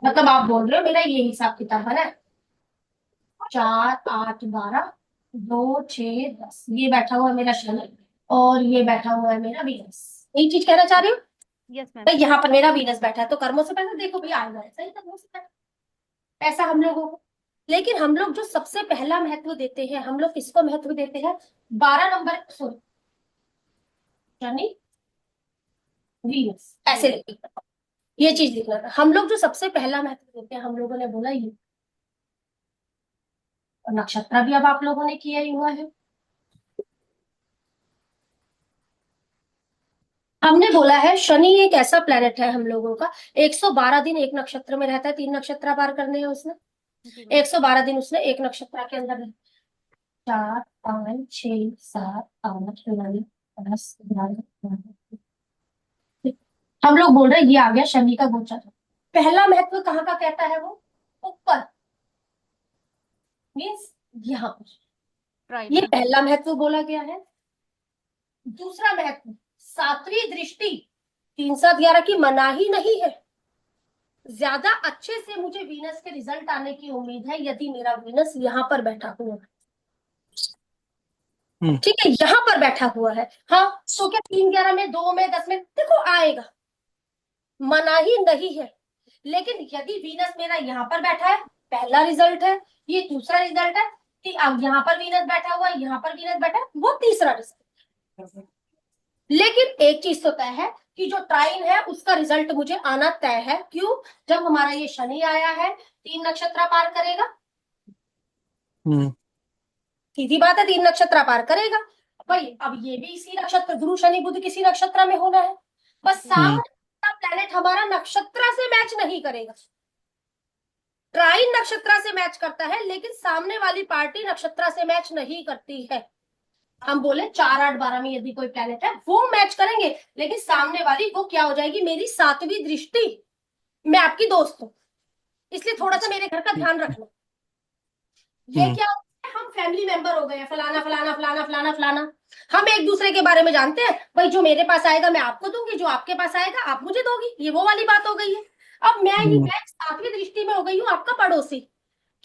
मतलब आप बोल रहे हो मेरा ये हिसाब किताब बना है। 4 8 12, 2 6 10, ये बैठा हुआ है मेरा शनि, और ये बैठा हुआ है मेरा वीनस। यही चीज कहना चाह रही हूँ। Yes ma'am. भाई यहाँ पर मेरा वीनस बैठा है तो कर्मों से पैसा देखो भाई आएगा, सही कर्मों से पैसा हम लोगों को। लेकिन हम लोग जो सबसे पहला महत्व देते हैं, हम लोग किसको महत्व देते हैं? 12 नंबर, सॉरी, शनि वीनस, ऐसे वीनस। लिखिए। ये चीज लिखना था, हम लोग जो सबसे पहला महत्व देते हैं हम लोगों ने बोला ये। और नक्षत्र भी अब आप लोगों ने किया ही हुआ है। हमने बोला है शनि एक ऐसा प्लेनेट है हम लोगों का, 112 दिन एक नक्षत्र में रहता है, 3 नक्षत्र पार करने हैं उसने। जी मैम। 112 दिन उसने एक नक्षत्र के अंदर रहता है। 4 5 6 7 8 9 10 11 12। हम लोग बोल रहे हैं ये आ गया शनि का गोचर। पहला महत्व कहाँ का कहता है वो? ऊपर, मीन्स यहाँ पर। ट्राई ये में। पहला महत्व बोला गया है। दूसरा महत्व, सातवीं दृष्टि, 3 7 11 की मनाही नहीं है। ज्यादा अच्छे से मुझे वीनस के रिजल्ट आने की उम्मीद है यदि मेरा वीनस यहाँ पर बैठा हुआ है। हम्म। ठीक है, यहाँ पर बैठा हुआ है। हाँ, तो क्या 3 11 में, 2 में, 10 में देखो आएगा, मनाही नहीं है। लेकिन यदि वीनस मेरा यहाँ पर बैठा है, पहला रिजल्ट है। ये दूसरा रिजल्ट है कि अब यहाँ पर वीनस बैठा हुआ है, यहाँ पर वीनस बैठा है, वो तीसरा रिजल्ट। लेकिन एक चीज तो तय है कि जो ट्राइन है उसका रिजल्ट मुझे आना तय है। क्यों? जब हमारा ये शनि आया है, 3 नक्षत्र पार करेगा। हम्म। सीधी बात है, 3 नक्षत्र पार करेगा। भाई अब ये भी इसी नक्षत्र, गुरु शनि बुध किसी नक्षत्र में होना है। बस हम्म। सामने प्लेनेट हमारा नक्षत्र से मैच नहीं करेगा। ट्राइन नक्षत्र से मैच करता है लेकिन सामने वाली पार्टी नक्षत्र से मैच नहीं करती है। हम बोले 4 8 12 में यदि कोई प्लेनेट है वो मैच करेंगे, लेकिन सामने वाली वो क्या हो जाएगी? मेरी सातवीं दृष्टि। मैं आपकी दोस्त हूँ, इसलिए थोड़ा सा मेरे घर का ध्यान रखना। ये हम्म। क्या होता है? हम फैमिली मेंबर हो गए हैं, फलाना फलाना फलाना फलाना फलाना। हम एक दूसरे के बारे में जानते हैं। भाई जो मेरे पास आएगा मैं आपको दूंगी, जो आपके पास आएगा आप मुझे दोगी, ये वो वाली बात हो गई है। अब हम्म। मैं सातवीं दृष्टि में हो गई हूँ आपका पड़ोसी।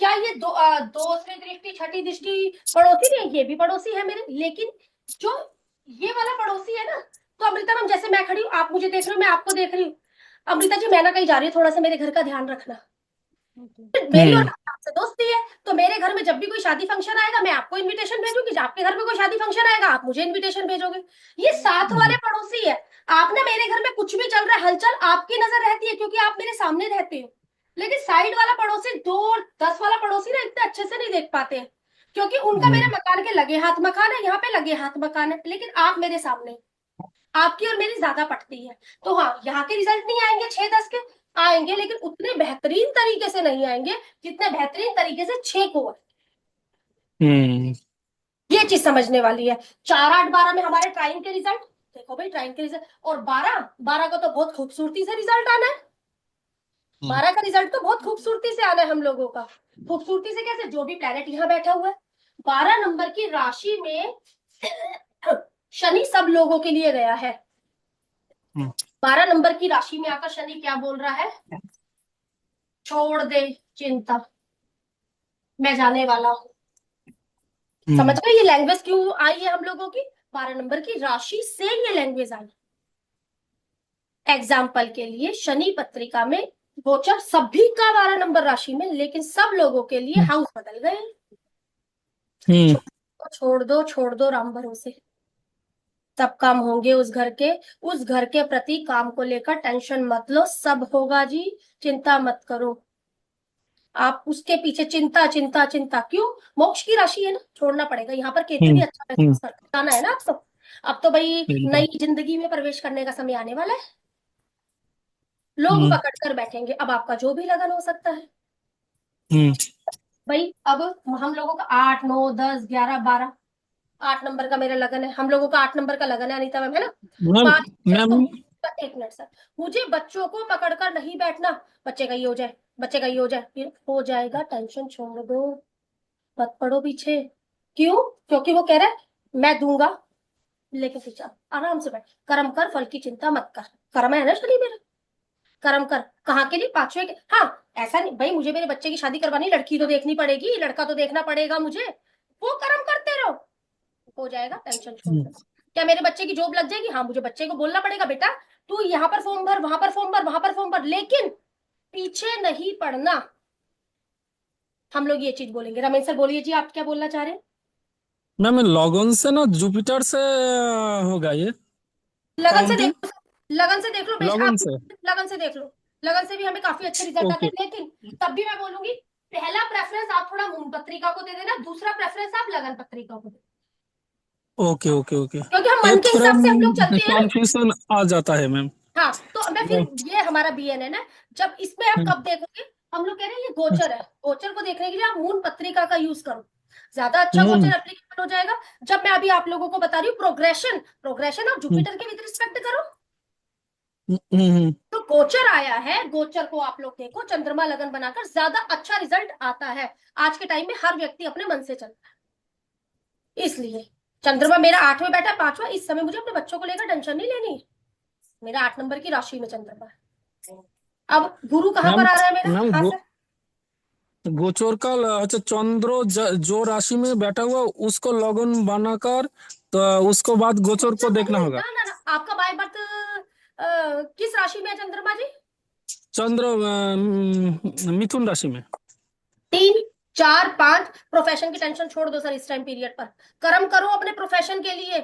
क्या ये दूसरी दृष्टि, छठी दृष्टि पड़ोसी नहीं है? ये भी पड़ोसी है मेरे। लेकिन जो ये वाला पड़ोसी है ना, तो अमृता मैम जैसे मैं खड़ी हूँ, आप मुझे देख रहे हो, मैं आपको देख रही हूँ। अमृता जी मैं ना कहीं जा रही हूँ, थोड़ा सा मेरे घर का ध्यान रखना। ओके। मेरी और हम्म। आपसे दोस्ती है, तो मेरे घर में जब भी कोई शादी फंक्शन आएगा मैं आपको इनविटेशन भेजूंगी, जब आपके घर में कोई शादी फंक्शन आएगा आप मुझे इनविटेशन भेजोगे। ये साथ वाले हम्म। पड़ोसी है। आप ना मेरे घर में कुछ भी चल रहा है हलचल, आपकी नजर रहती है क्योंकि आप मेरे सामने रहते हो। लेकिन साइड वाला पड़ोसी, 2 10 वाला पड़ोसी ना इतने अच्छे से नहीं देख पाते हैं, क्योंकि उनका मेरे हम्म। मकान के लगे हाथ मकान है, यहाँ पे लगे हाथ मकान है, लेकिन आप मेरे सामने, आपकी और मेरी ज्यादा पटती है। तो हाँ, यहाँ के रिजल्ट नहीं आएंगे 6 10 के, आएंगे लेकिन उतने बेहतरीन तरीके से नहीं आएंगे जितने बेहतरीन तरीके से 6 को आए। हम्म। ये चीज समझने वाली है। 4 8 12 में हमारे ट्राइन के रिजल्ट देखो भाई, ट्राइन के रिजल्ट, और 12 12 का तो बहुत खूबसूरती से रिजल्ट आना है। 12 का रिजल्ट तो बहुत खूबसूरती से आना है हम लोगों का। खूबसूरती से कैसे? जो भी प्लेनेट यहाँ बैठा हुआ है, 12 नंबर की राशि में शनि सब लोगों के लिए गया है। हम्म। 12 नंबर की राशि में आकर शनि क्या बोल रहा है? छोड़ दे चिंता, मैं जाने वाला हूँ। समझ हम्म। गए ये लैंग्वेज क्यों आई है हम लोगों की? 12 नंबर की राशि से ये लैंग्वेज आई। एग्जाम्पल के लिए शनि पत्रिका में गोचर सभी का 12 नंबर राशि में, लेकिन सब लोगों के लिए हाउस बदल गए। हम्म। छोड़ दो छोड़ दो राम भरोसे, सब काम होंगे उस घर के। उस घर के प्रति काम को लेकर टेंशन मत लो, सब होगा जी, चिंता मत करो। आप उसके पीछे चिंता चिंता चिंता क्यों? मोक्ष की राशि है ना, छोड़ना पड़ेगा। यहाँ पर केतु भी हम्म। अच्छा हम्म। महसूस करता है ना आपको। अब तो भाई बिल्कुल। नई जिंदगी में प्रवेश करने का समय आने वाला है। लोग हम्म। पकड़ कर बैठेंगे, अब आपका जो भी लगन हो सकता है। हम्म। भाई अब हम लोगों का 8 9 10 11 12, 8 नंबर का मेरा लगन है, हम लोगों का 8 नंबर का लगन है अनीता मैम, है ना? मैम। 5 6 मैम। तो 1 मिनट सर, मुझे बच्चों को पकड़कर नहीं बैठना। बच्चे का ये हो जाए, बच्चे का ये हो जाए, ये हो जाएगा, टेंशन छोड़ दो, मत पड़ो पीछे। क्यों? क्योंकि वो कह रहा है मैं दूंगा, लेके चुपचाप आराम से बैठ, कर्म कर, फल की चिंता मत कर। कर्म है ना शनि मेरा, कर्म कर। कहाँ के लिए? पांचवे के। हाँ, ऐसा नहीं भाई, मुझे मेरे बच्चे की शादी करवानी, लड़की तो देखनी पड़ेगी, लड़का तो देखना पड़ेगा मुझे, वो कर्म करते रहो, हो जाएगा, टेंशन छोड़ हम्म, दो। क्या मेरे बच्चे की जॉब लग जाएगी? हाँ, मुझे बच्चे को बोलना पड़ेगा, बेटा तू यहाँ पर फॉर्म भर, वहां पर फॉर्म भर, वहां पर फॉर्म भर, लेकिन पीछे नहीं पड़ना। हम लोग ये चीज बोलेंगे। रमेश सर बोलिए जी, आप क्या बोलना चाह रहे हैं? मैम लगन से ना जुपिटर से होगा ये लगन से काउंटिंग। देख लो, लगन से देख लो लगन आप, से। लगन से देख लो, लगन से भी हमें काफी अच्छे रिजल्ट आते ओके। हैं, लेकिन तब भी मैं बोलूंगी पहला प्रेफरेंस आप थोड़ा मून पत्रिका को दे देना, दूसरा प्रेफरेंस आप लगन पत्रिका को दे देना। Okay okay okay. क्योंकि हम ये मन के थोड़ा हिसाब से हम लोग चलते हैं ना। कंफ्यूजन आ जाता है मैम। हाँ, तो मैं फिर, ये हमारा बीएनएन है, जब इसमें आप कब देखोगे? हम लोग कह रहे हैं ये गोचर है, गोचर को देखने के लिए आप मून पत्रिका का यूज करो, ज्यादा अच्छा मून। गोचर एप्लीकेबल हो जाएगा। जब मैं अभी आप लोगों को बता रही हूँ प्रोग्रेशन, प्रोग्रेशन आप जुपिटर के विद रिस्पेक्ट करो। तो गोचर आया है, गोचर को आप लोग देखो, चंद्रमा लगन बनाकर ज्यादा अच्छा रिजल्ट आता है। आज के टाइम में हर व्यक्ति अपने मन से चलता है, इसलिए चंद्रमा मेरा 8वें बैठा है, 5वां, इस समय मुझे अपने बच्चों को लेकर टेंशन नहीं लेनी है। मेरा 8 नंबर की राशि में चंद्रमा है। अब गुरु कहाँ मैम पर आ रहा है मेरा? मैम हाँ सर। गोचर का अच्छा चंद्र जो राशि में बैठा हुआ उसको लगन बनाकर तो उसको बाद गोचर को गोचर देखना नहीं, होगा। ना ना ना, आपका बाय बर्थ किस राशि में है चंद्रमा जी? चंद्र मिथुन राशि में। 3, 4, 5। प्रोफेशन की टेंशन छोड़ दो सर इस टाइम पीरियड पर, कर्म करो अपने प्रोफेशन के लिए।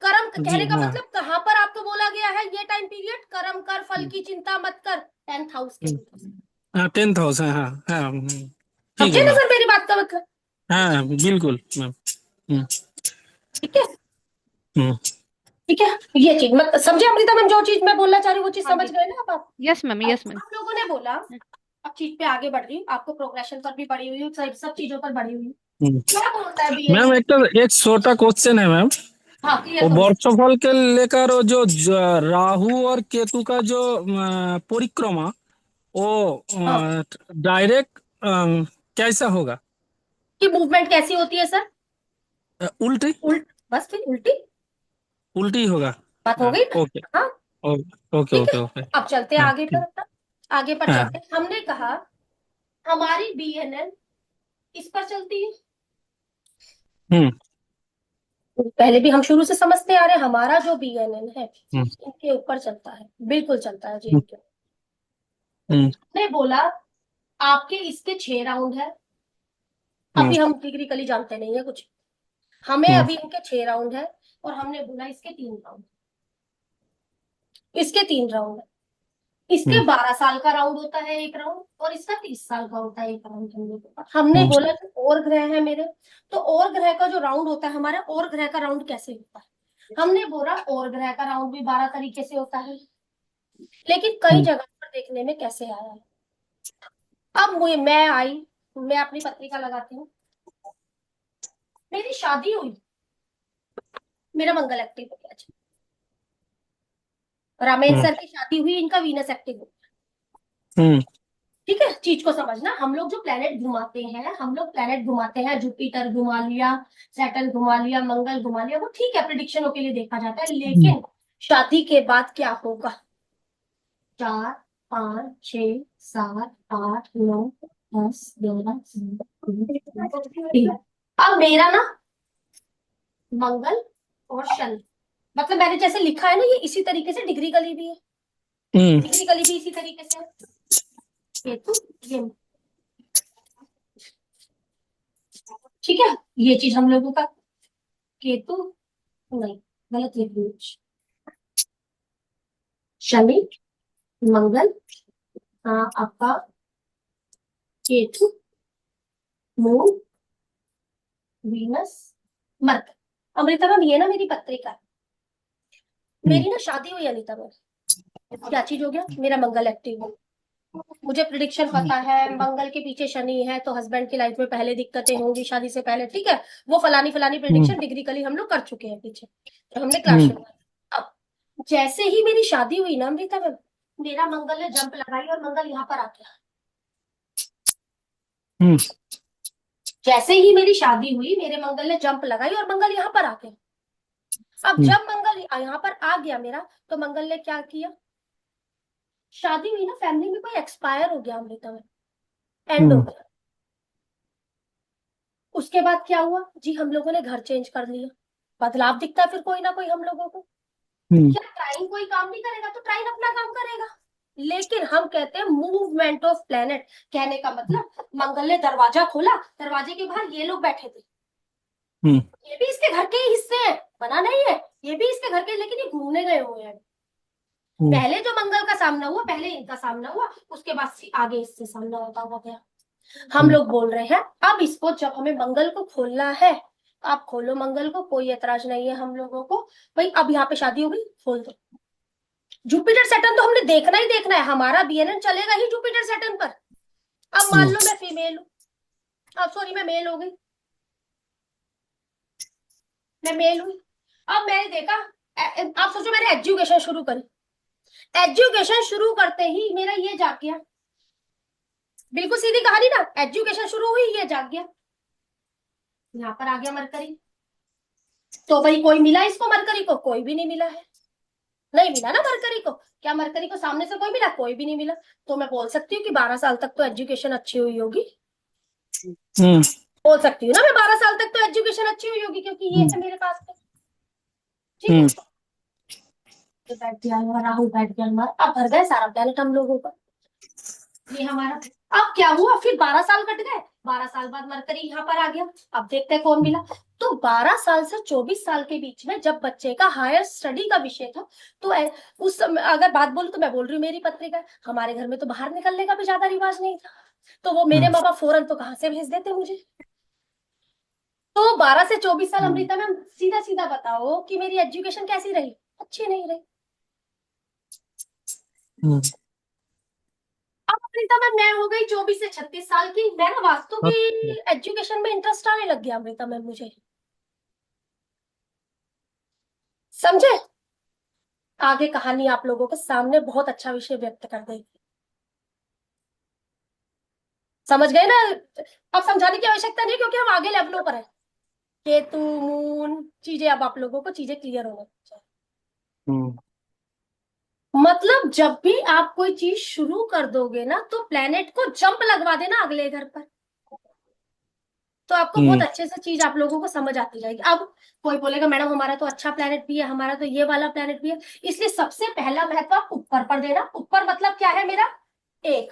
कर्म जी कहने का हाँ। मतलब कहां पर आपको बोला गया है ये टाइम पीरियड? कर्म कर, फल की चिंता मत कर, 10th हाउस के लिए। हाँ 10,000 हाँ हाँ ठीक है समझे ना मैम। सर मेरी बात का मतलब? हाँ बिल्कुल मैम। हम्म, ठीक है, हम्म, ठीक है। ये चीज मत समझे अमृता मैम, जो चीज मैं बोलना चाह रही हूँ वो चीज हाँ समझ जी। गए ना आप? यस मैम, अब यस मैम। आप लोगों ने बोला, अब चीज पे आगे बढ़ रही हूँ, आपको प्रोग्रेशन पर भी बढ़ी हुई हूँ, सब सब चीजों पर बढ़ी हुई हूँ। हम्म। क्या बोलता है मैम बीएनएन? एक छोटा क्वेश्चन है मैम। हाँ, क्लियर वो करो सर। वर्षफल के लेकर वो राहु और केतु का जो परिक्रमा वो हाँ, डायरेक्ट कैसा होगा? कि मूवमेंट कैसी होती है सर? उल्टी। उल्ट, बस फिर उल्टी उल्टी होगा। बात हो हाँ गई ना? ओके हाँ, ओके ओके ठीक है। Okay okay. अब चलते हैं हाँ आगे पर ठीक। अपना, आगे पर हाँ। चलते हैं। हमने कहा हमारी बीएनएन इस पर चलती है, हम्म पहले भी हम शुरू से समझते आ रहे हैं, हमारा जो बीएनएन है हम्म इनके ऊपर चलता है, बिल्कुल चलता है जी हम्म इनके। हम्म ने बोला आपके इसके 6 राउंड है, हम्म अभी हम डिग्रिकली जानते नहीं है कुछ, हमें हम्म अभी इनके 6 राउंड है, और हमने बोला इसके 3 राउंड, इसके 3 राउंड है। इसके हम्म 12 साल का राउंड होता है एक राउंड, और इसका 30 साल का होता है एक राउंड। हम लोग के पास, हमने हम्म बोला कि और ग्रह है मेरे, तो और ग्रह का जो राउंड होता है हमारा, और ग्रह का राउंड कैसे होता है? हमने बोला और ग्रह का राउंड भी 12 तरीके से होता है, लेकिन कई हम्म जगह पर देखने में कैसे आया है। अब मुझे, मैं आई, मैं अपनी पत्रिका लगाती हूँ, मेरी शादी हुई, मेरा मंगल एक्टिव हो गया। रामेश हम्म सर की शादी हुई, इनका वीनस एक्टिव हो गया। हम्म ठीक है, चीज को समझना, हम लोग जो प्लेनेट घुमाते हैं, हम लोग प्लेनेट घुमाते हैं, जुपिटर घुमा लिया, सैटर्न घुमा लिया, मंगल घुमा लिया, वो ठीक है प्रिडिक्शनों के लिए देखा जाता है, हम्म लेकिन शादी के बाद क्या होगा? 4, 5, 6, 7, 8, 9, 10, 11, 3। अब मेरा ना मंगल और शनि, मतलब मैंने जैसे लिखा है ना, ये इसी तरीके से डिग्री कली भी है, हम्म डिग्री कली भी इसी तरीके से है। केतु, ये, ठीक है, ये चीज हम लोगों का, केतु नहीं, गलत लिख दी, शनि, मंगल, आपका Ketu, Moon, Venus, Merc. Amrita ma'am, ये ना मेरी पत्रिका, हम्म मेरी ना शादी हुई अनिता मैम, क्या चीज हो गया? मेरा मंगल एक्टिव हो, मुझे प्रिडिक्शन पता है, मंगल के पीछे शनि है तो हस्बैंड की लाइफ में पहले दिक्कतें होंगी शादी से पहले, ठीक है, वो फलानी फलानी हम्म प्रिडिक्शन डिग्रिकली हम लोग कर चुके हैं पीछे, तो हमने क्लास हम्म शुरू। अब जैसे ही मेरी शादी हुई ना अमृता मैम, मेरा मंगल ने जंप लगाई और मंगल यहाँ पर आ गया। हम्म जैसे ही मेरी शादी हुई, मेरे मंगल ने जंप लगाई और मंगल यहाँ पर आ गया। अब हम्म जब मंगल यहाँ पर आ गया मेरा, तो मंगल ने क्या किया? शादी हुई ना, फैमिली में कोई एक्सपायर हो गया अमृता में, एंड हो हम्म गया। उसके बाद क्या हुआ जी, हम लोगों ने घर चेंज कर लिया, बदलाव दिखता है फिर कोई ना कोई हम लोगों को। हम्म क्या ट्राइन कोई काम नहीं करेगा तो ट्राइन अपना काम करेगा, लेकिन हम कहते हैं मूवमेंट ऑफ प्लेनेट। कहने का मतलब मंगल ने दरवाजा खोला, दरवाजे के बाहर ये लोग बैठे थे, हम्म ये भी इसके घर के ही हिस्से हैं, बना नहीं है, ये भी इसके घर के, लेकिन ये घूमने गए हुए हैं। हम्म पहले जो मंगल का सामना हुआ, पहले इनका सामना हुआ, उसके बाद आगे इससे सामना होता हुआ गया। हम हम्म लोग बोल रहे हैं अब इसको जब हमें मंगल को खोलना है, आप खोलो मंगल को, कोई ऐतराज नहीं है हम लोगों को। भाई अब यहाँ पे शादी हो गई, खोल दो। जुपिटर सैटर्न तो हमने देखना ही देखना है, हमारा बीएनएन चलेगा ही जुपिटर सैटर्न पर। अब मान हम्म लो मैं फीमेल हूँ, अब सॉरी मैं मेल हो गई, मैं मेल हुई। अब मैंने देखा, आप सोचो मैंने एजुकेशन शुरू करी, एजुकेशन शुरू करते ही मेरा ये जाग गया, बिल्कुल सीधी कहानी ना, एजुकेशन शुरू हुई ये जाग गया, यहाँ पर आ गया मरकरी। तो भाई कोई मिला इसको मरकरी को? कोई भी नहीं मिला है, नहीं मिला ना मरकरी को। क्या मरकरी को सामने से कोई मिला? कोई भी नहीं मिला। तो मैं बोल सकती हूँ कि 12 साल तक तो एजुकेशन अच्छी हुई होगी, हम्म बोल सकती हूँ ना मैं, 12 साल तक तो एजुकेशन अच्छी हुई होगी, क्योंकि ये है मेरे पास में। ठीक है, हम्म तो बैठ गया हमारा राहु, बैठ गया हमारा, अब भर गए सारा प्लेनेट हम लोगों का, ये हमारा। अब क्या हुआ, फिर 12 साल कट गए, 12 साल बाद मरकरी यहाँ पर आ गया। अब देखते हैं कौन मिला। तो 12 साल से 24 साल के बीच में जब बच्चे का हायर स्टडी का विषय था, तो उस समय अगर बात बोलूं तो मैं बोल रही हूँ मेरी पत्रिका, हमारे घर में तो बाहर निकलने का भी ज्यादा रिवाज नहीं था, तो वो मेरे माँ बाप फौरन तो कहाँ से भेज देते मुझे। तो 12 से 24 साल अमृता मैम, सीधा सीधा बताओ कि मेरी एजुकेशन कैसी रही? अच्छी नहीं रही। हम्म अब अमृता मैम मैं हो गई 24 से 36 साल की, मैं ना वास्तु की अच्छा। एजुकेशन में इंटरेस्ट आने लग गया अमृता मैम मुझे, समझे? आगे कहानी आप लोगों के सामने बहुत अच्छा विषय व्यक्त कर देगी, समझ गए ना? अब समझाने की आवश्यकता नहीं, क्योंकि हम आगे लेवलों पर है, केतु मून चीजें, अब आप लोगों को चीजें क्लियर होना चाहिए। हम्म मतलब जब भी आप कोई चीज शुरू कर दोगे ना, तो प्लेनेट को जंप लगवा देना अगले घर पर, तो आपको बहुत हम्म अच्छे से चीज आप लोगों को समझ आती जाएगी। अब कोई बोलेगा मैडम हमारा तो अच्छा प्लेनेट भी है, हमारा तो ये वाला प्लेनेट भी है, इसलिए सबसे पहला महत्व आप ऊपर पर देना। ऊपर मतलब क्या है मेरा? एक,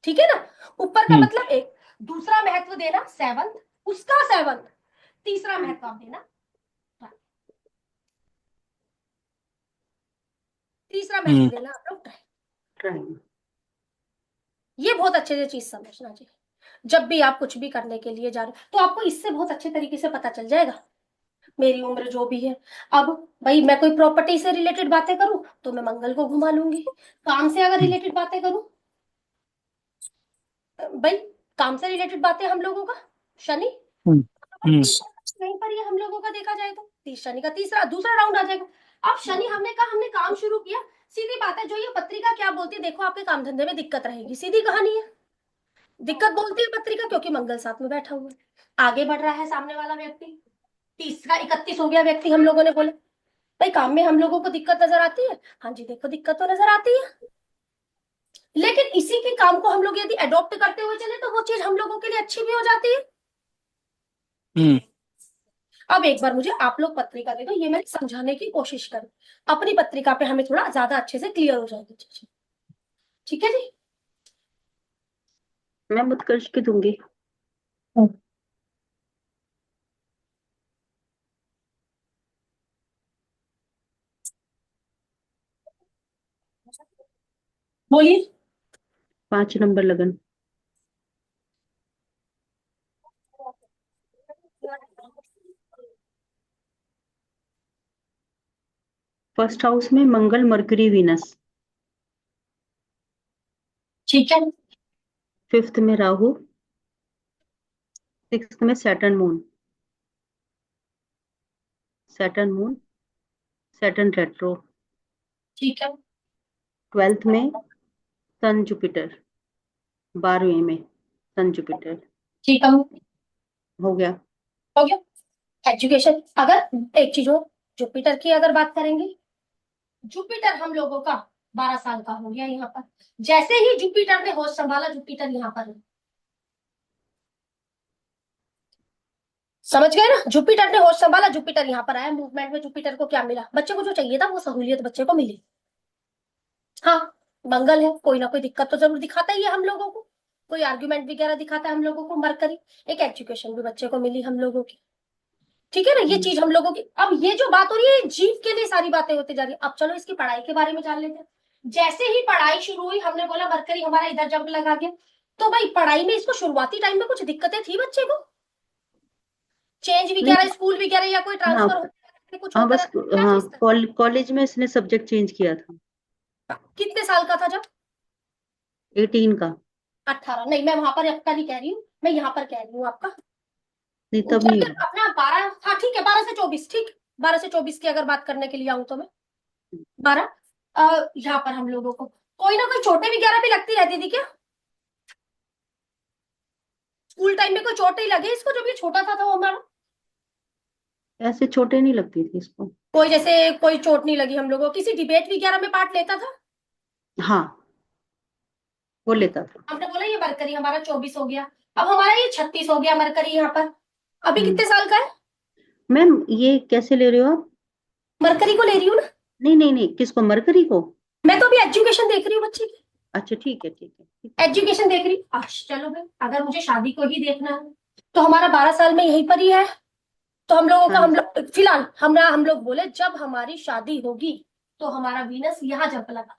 ठीक है ना, ऊपर का हम्म मतलब एक। दूसरा महत्व देना सेवंथ, उसका सेवंथ। तीसरा महत्व आप देना, तीसरा महत्व हम्म देना आप लोग ट्राइन। ये बहुत अच्छे से चीज समझना चाहिए। जब भी आप कुछ भी करने के लिए जा रहे हो, तो आपको इससे बहुत अच्छे तरीके से पता चल जाएगा मेरी उम्र जो भी है। अब भाई मैं कोई प्रॉपर्टी से रिलेटेड बातें करूं तो मैं मंगल को घुमा लूंगी, काम से अगर रिलेटेड बातें करूं, भाई काम से रिलेटेड बातें हम लोगों का शनि, हम्म हम्म कहीं पर ये हम लोगों का देखा जाए तो शनि का तीसरा दूसरा राउंड आ जाएगा। अब शनि हमने कहा, हमने काम शुरू किया, सीधी बात है, जो ये पत्रिका क्या बोलती है, देखो आपके काम धंधे में दिक्कत रहेगी, सीधी कहानी है। दिक्कत बोलती है पत्रिका, क्योंकि मंगल साथ में बैठा हुआ है, आगे बढ़ रहा है सामने वाला व्यक्ति, 30 का 31 हो गया व्यक्ति, हम लोगों ने बोला भाई काम में हम लोगों को दिक्कत नजर आती है, हाँ जी देखो दिक्कत तो नजर आती है, लेकिन इसी के काम को हम लोग यदि अडॉप्ट करते हुए चले तो वो चीज हम लोगों के लिए अच्छी भी हो जाती है। हम्म अब एक बार मुझे आप लोग पत्रिका दे दो, ये मैं समझाने की कोशिश करूं, अपनी पत्रिका पे हमें थोड़ा ज्यादा अच्छे से क्लियर हो जाएगी चीजें। ठीक है जी, मैं उत्कर्ष की दूंगी। बोलिए। 5 नंबर लगन। फर्स्ट हाउस में मंगल मरकरी वीनस। ठीक है, फिफ्थ में राहु। सिक्स्थ में Saturn moon. Saturn moon. Saturn retro. ठीक है, 12th में सन जुपिटर। 12वें में सन जुपिटर। ठीक है, हो गया। हो गया। एजुकेशन, अगर एक चीज हो, जुपिटर की अगर बात करेंगे, जुपिटर हम लोगों का 12 साल का हो गया यहाँ पर। जैसे ही जुपिटर ने होश संभाला, जुपिटर यहाँ पर है। समझ गए ना, जुपिटर ने होश संभाला, जुपिटर यहाँ पर आया। मूवमेंट में जुपिटर को क्या मिला, बच्चे को जो चाहिए था वो सहूलियत बच्चे को मिली। हाँ, मंगल है, कोई ना कोई दिक्कत तो जरूर दिखाता ही है हम लोगों को, कोई आर्ग्यूमेंट वगैरह दिखाता है हम लोगों को। मरकरी, एक एजुकेशन भी बच्चे को मिली हम लोगों की। ठीक है ना, ये चीज हम लोगों की। अब ये जो बात हो रही है जीव के लिए सारी बातें होती जा रही है। अब चलो इसकी पढ़ाई के बारे में जान लेते हैं। जैसे ही पढ़ाई शुरू हुई, हमने बोला मरकरी हमारा इधर जंप लगा गया, तो भाई पढ़ाई में इसको शुरुआती टाइम में कुछ दिक्कतें थी बच्चे को, चेंज नहीं, वगैरह, स्कूल वगैरह या कोई हाँ ट्रांसफर होता कुछ हाँ, होता बस रहता, क्या हाँ, चीज था? कॉलेज में इसने सब्जेक्ट चेंज किया था। कितने साल का था जब? 18 का। 18? नहीं, मैं वहां पर आपका नहीं कह रही हूँ, मैं यहाँ पर कह रही हूँ आपका। नहीं, तब नहीं जब हुआ। अपना 12, हाँ ठीक है, 12 से 24, ठीक, 12 से 24 की अगर बात करने के लिए आऊँ तो मैं 12, यहाँ पर हम लोगों को कोई ना कोई चोटें वगैरह भी लगती रहती थी क्या? स्कूल टाइम में कोई चोट ही लगे इसको जब ये छोटा था वो हमारा? ऐसे छोटे नहीं लगती थी इसको। कोई जैसे कोई चोट नहीं लगी हम लोगों को? किसी डिबेट वगैरह में पार्ट लेता था? हाँ, वो लेता था। हमने बोला ये मरकरी हमारा 24 हो गया, अब हमारा ये 36 हो गया मरकरी यहाँ पर। अभी हम्म। कितने साल का है? मैम, ये कैसे ले रहे हो आप? मरकरी को ले रही हूँ ना, नहीं नहीं नहीं, किसको, मरकरी को? मैं तो अभी एजुकेशन देख रही हूँ बच्चे की, अच्छा, ठीक है, ठीक है, ठीक है। एजुकेशन देख रही हूँ। चलो भाई, अगर मुझे शादी को ही देखना है तो हमारा 12 साल में यहीं पर ही है। तो हम लोगों का, हाँ। हम लोग फिलहाल हम लोग बोले जब हमारी शादी होगी तो हमारा वीनस यहाँ जंप लगा।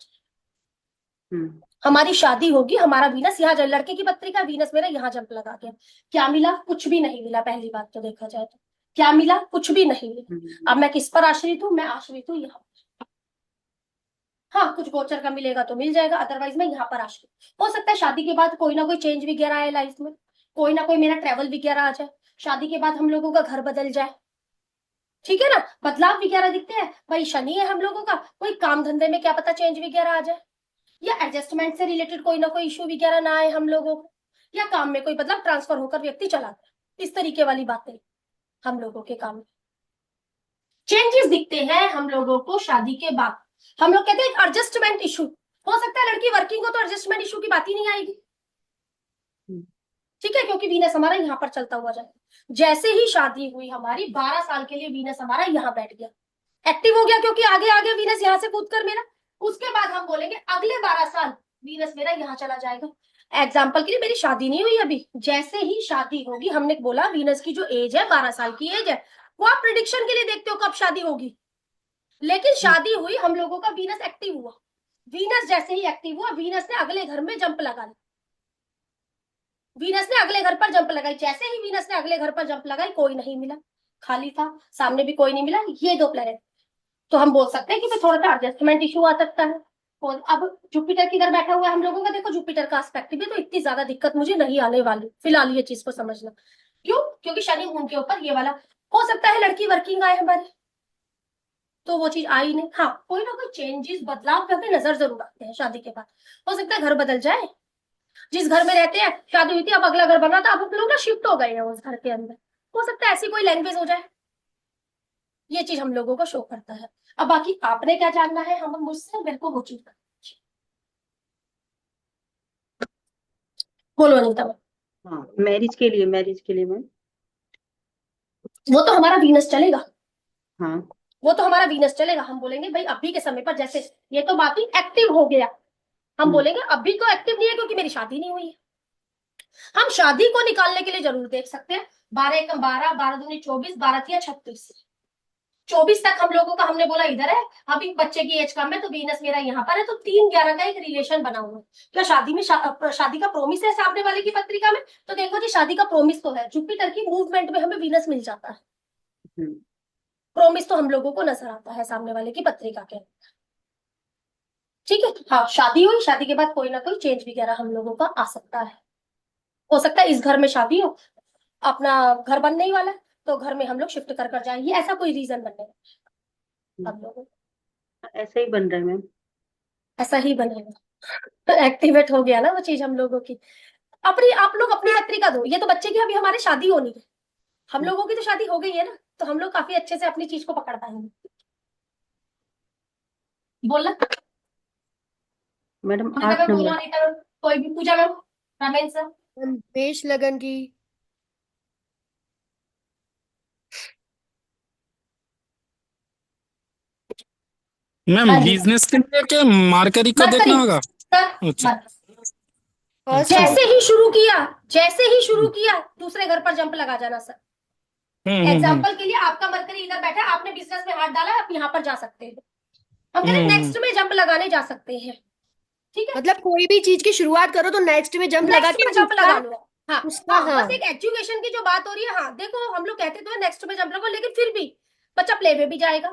हम्म। हमारी शादी होगी, हमारा वीनस यहाँ जल, लड़के की पत्रिका, वीनस मेरा यहाँ जंप लगा गया। क्या मिला? कुछ भी नहीं मिला। पहली बात तो देखा जाए तो क्या मिला? कुछ भी नहीं मिला। अब मैं किस पर आश्रित हूँ? मैं आश्रित हूँ यहाँ। हाँ, कुछ गोचर का मिलेगा तो मिल जाएगा, अदरवाइज मैं यहाँ पर आश्रित। हो सकता है शादी के बाद कोई ना कोई चेंज वगैरह आए लाइफ में, कोई ना कोई मेरा ट्रेवल वगैरह आ जाए, शादी के बाद हम लोगों का घर बदल जाए। ठीक है ना, बदलाव वगैरह दिखते हैं भाई। शनि है हम लोगों का, कोई काम धंधे में क्या पता चेंज वगैरह आ जाए, या एडजस्टमेंट से रिलेटेड कोई ना कोई इशू वगैरह ना आए हम लोगों को, या काम में कोई बदलाव, ट्रांसफर होकर व्यक्ति चला जाए। इस तरीके वाली बातें हम लोगों के काम में चेंजेस दिखते हैं हम लोगों को शादी के बाद। हम लोग कहते हैं एडजस्टमेंट इशू। हो सकता है लड़की वर्किंग हो तो एडजस्टमेंट इशू की बात ही नहीं आएगी। ठीक है, क्योंकि वीनस हमारा यहाँ पर चलता हुआ जाए। जैसे ही शादी हुई हमारी, 12 साल के लिए वीनस हमारा यहाँ बैठ गया, एक्टिव हो गया, क्योंकि आगे आगे वीनस यहाँ से कूद कर मेरा। उसके बाद हम बोलेंगे अगले 12 साल वीनस मेरा यहाँ चला जाएगा। एग्जाम्पल के लिए मेरी शादी नहीं हुई अभी, जैसे ही शादी होगी, हमने बोला वीनस की जो एज है 12 साल की एज है, वो आप प्रिडिक्शन के लिए देखते हो कब शादी होगी, लेकिन शादी हुई, हम लोगों का वीनस एक्टिव हुआ। वीनस जैसे ही एक्टिव हुआ, वीनस ने अगले घर में जंप लगा ली। वीनस ने अगले घर पर जंप लगाई। जैसे ही वीनस ने अगले घर पर जंप लगाई, कोई नहीं मिला, खाली था, सामने भी कोई नहीं मिला, ये दो प्लेनेट। तो हम बोल सकते हैं कि थोड़ा सा एडजस्टमेंट इशू आ सकता है। और अब जुपिटर किधर बैठा हुआ है हम लोगों का, देखो जुपिटर का एस्पेक्ट भी, तो इतनी ज्यादा दिक्कत मुझे नहीं आने वाली फिलहाल, ये चीज को समझना। क्यों? क्योंकि शनि मून के ऊपर ये वाला। हो सकता है लड़की वर्किंग आए हमारे, तो वो चीज आई नहीं। हाँ, कोई ना कोई चेंजेस, बदलाव पे हमें नजर जरूर आते हैं शादी के बाद। हो सकता है घर बदल जाए, जिस घर में रहते हैं, शादी हुई थी अब अगला घर बना था, अब हम लोग ना शिफ्ट हो गए हैं उस घर के अंदर। हो सकता है ऐसी कोई लैंग्वेज हो जाए, ये चीज हम लोगों को शो करता है। अब बाकी आपने क्या जानना है हम मुझसे, मेरे को वो चीज बोलो नहीं तब। हाँ, मैरिज के लिए मैम। वो तो हमारा वीनस चलेगा, हाँ। वो तो हमारा वीनस चलेगा। हम बोलेंगे भाई अभी के समय पर, जैसे ये तो बाकी एक्टिव हो गया, हम हम्म। बोलेंगे अभी तो एक्टिव नहीं है क्योंकि मेरी शादी नहीं हुई है। हम शादी को निकालने के लिए जरूर देख सकते हैं। 12 एकम 12, 12 दूनी 24, 12 तिया 36, 24 तक हम लोगों का, हमने बोला इधर है। अभी बच्चे की एज कम है तो वीनस मेरा यहाँ पर है, तो 3-11 का एक रिलेशन बना हुआ है। क्या शादी में शादी का प्रोमिस है सामने वाले की पत्रिका में? तो देखो जी, शादी का प्रोमिस तो है, जुपिटर की मूवमेंट में हमें वीनस मिल जाता है। हम्म। प्रोमिस तो हम लोगों को नजर आता है सामने वाले की पत्रिका के। ठीक है, हाँ, शादी हुई, शादी के बाद कोई ना कोई चेंज वगैरह हम लोगों का आ सकता है। हो सकता है इस घर में शादी हो, अपना घर बनने ही वाला है, तो घर में हम लोग शिफ्ट कर कर जाएंगे, ऐसा कोई रीजन बनने हम लोगों को। ऐसा ही बन रहा है मैम। ऐसा ही बनेगा। एक्टिवेट हो गया ना वो चीज हम लोगों की। अपनी आप लोग अपनी पत्रिका दो, ये तो बच्चे की अभी हमारी शादी होनी है, हम लोगों की तो शादी हो गई है ना, तो हम लोग काफी अच्छे से अपनी चीज को पकड़ पाएंगे। बोलना। मैडम अमिता 8 मैम बोलो, नंबर। अनिता मैम, कोई भी, पूजा मैम, रमेश सर। मेष लगन की मैम हाँ जी, बिजनेस के लिए क्या मार्करी का मरकरी देखना होगा? सर, अच्छा मरकरी। फर्स्ट अच्छा। हाउस। जैसे ही शुरू किया दूसरे घर पर जंप लगा जाना सर। हम्म। एग्जाम्पल के लिए आपका मरकरी इधर बैठा है, आपने बिजनेस में हाथ डाला, आप यहाँ पर जा सकते हैं। हम कहते हैं हम्म नेक्स्ट में जंप लगाने जा सकते हैं। ठीक है, मतलब कोई भी चीज की शुरुआत करो तो नेक्स्ट में जंप लगा नेक्स्ट के में जंप उसका लगा लो। हाँ उसका हाँ, हाँ। बस एक एजुकेशन की जो बात हो रही है, हाँ देखो हम लोग कहते तो नेक्स्ट में जंप लगो, लेकिन फिर भी बच्चा प्ले में भी जाएगा,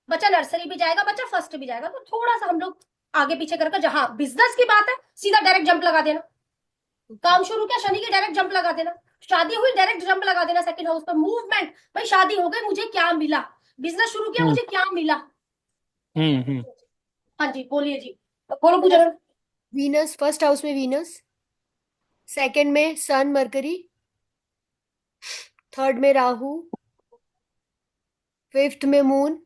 बच्चा नर्सरी भी जाएगा, बच्चा फर्स्ट भी जाएगा, तो थोड़ा सा हम लोग आगे पीछे करके, जहां बिजनेस की बात है सीधा डायरेक्ट जंप लगा देना। काम शुरू किया शनि के डायरेक्ट जंप लगा देना, शादी हुई डायरेक्ट जंप लगा देना सेकंड हाउस पर। मूवमेंट, भाई शादी हो गई मुझे क्या मिला, बिजनेस शुरू किया हम्म मुझे क्या मिला। हम्म। हाँ जी बोलिए जी, बोलो पूजा मैम। वीनस फर्स्ट हाउस में वीनस, सेकंड में सन मरकरी, थर्ड में राहु, फिफ्थ में मून,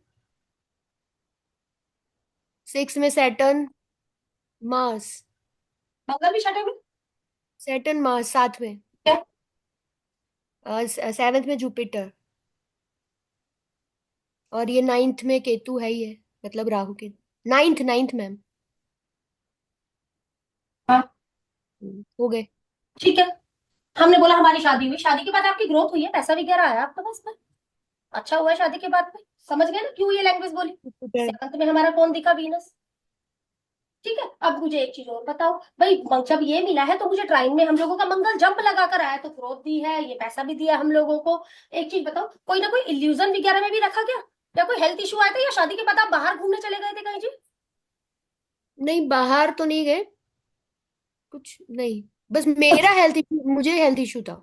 सिक्स में सैटर्न मार्स। मंगल भी छठे में सैटर्न मार्स साथ में, क्या? सेवेंथ में जुपिटर, और ये नाइन्थ में केतु है ही है, मतलब राहु के नाइन्थ नाइन्थ मैम। हाँ हो गए। ठीक है, हमने बोला हमारी शादी हुई, शादी के बाद आपकी ग्रोथ हुई है, पैसा वगैरह आया आपके पास में, अच्छा हुआ है शादी के बाद में। समझ गए ना क्यों ये लैंग्वेज बोली। जुपिटर। सेवंथ में हमारा कौन दिखा, वीनस। ठीक है, अब मुझे एक चीज और बताओ भाई, जब ये मिला है तो मुझे ट्राइन में हम लोगों का मंगल जंप लगा कर आया, तो ग्रोथ दी है, ये पैसा भी दिया हम लोगों को। एक चीज बताओ, कोई ना कोई इल्यूजन वगैरह में भी रखा क्या, या कोई हेल्थ इशू आया था, या शादी के बाद आप बाहर घूमने चले गए थे कहीं जी। नहीं बाहर तो नहीं गए, कुछ नहीं, बस मेरा हेल्थ इशू, मुझे हेल्थ इशू था।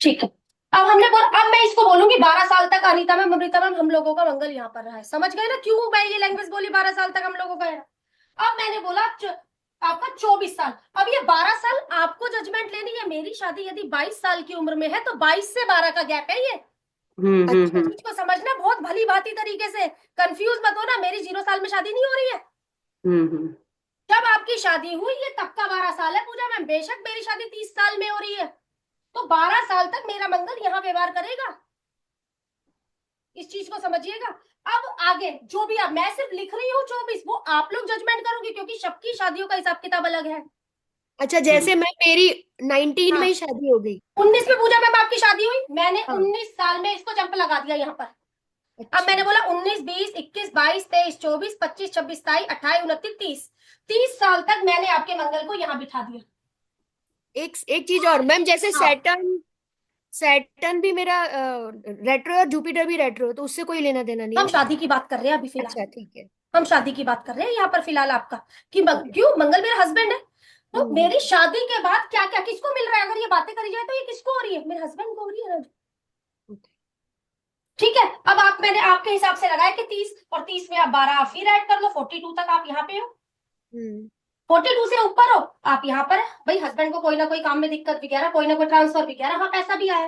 ठीक है, अब हमने बोला, अब मैं इसको बोलूंगी 12 साल तक अनीता मैम, अमृता मैम, हम लोगों का मंगल यहाँ पर रहा है। समझ गए ना क्यों मैं ये लैंग्वेज बोली, 12 साल तक हम लोगों का है। अब मैंने बोला आपका 24 साल, अब ये 12 साल आपको जजमेंट लेनी है। मेरी शादी यदि 22 साल की उम्र में है तो 22 से 12 का गैप है ये। अच्छा। चीज को समझना बहुत भली भांति तरीके से, कंफ्यूज मत होना, मेरी 0 साल में शादी नहीं हो रही है। हम्म। जब आपकी शादी हुई ये तब का 12 साल है पूजा मैम, बेशक मेरी शादी 30 साल में हो रही है, तो 12 साल तक मेरा मंगल यहाँ व्यवहार करेगा। इस चीज को समझिएगा। अब आगे जो भी, अब मैं सिर्फ लिख रही हूँ 24, वो आप लोग जजमेंट करोगे, क्योंकि सबकी शादियों का हिसाब किताब अलग है। अच्छा जैसे मैं मेरी 19 में हाँ, ही शादी हो गई। 19 में पूजा मैम आपकी शादी हुई, मैंने हाँ। 19 साल में इसको जंप लगा दिया यहाँ पर। अब अच्छा मैंने बोला 19, 20, 21, 22, 23, 24, 25, 26, 27, 28, 29, 30, 30 साल तक मैंने आपके मंगल को यहाँ बिठा दिया। एक एक चीज और मैम, जैसे हाँ, सैटर्न सैटर्न भी मेरा रेट्रो और जुपिटर भी रेट्रो, तो उससे कोई लेना देना नहीं हम है। शादी की बात कर रहे हैं अभी फिलहाल, अच्छा ठीक है। हम शादी की बात कर रहे हैं यहाँ पर फिलहाल आपका, कि ओके। क्यों मंगल मेरा हस्बैंड है, तो हम्म। मेरी शादी के बाद क्या क्या किसको मिल रहा है, अगर ये बातें करी जाए तो ये किसको हो रही है, मेरे हस्बैंड को हो रही है ना। ओके। ठीक है, अब आप, मैंने आपके हिसाब से लगाया कि 30, और 30 में आप 12 आप फिर ऐड कर लो, 42 तक आप यहाँ पे हो, हम्म। 42 से ऊपर हो आप यहाँ पर है। भाई हस्बैंड को कोई ना कोई काम में दिक्कत वगैरह, कोई ना कोई ट्रांसफर वगैरह, हाँ पैसा भी आया,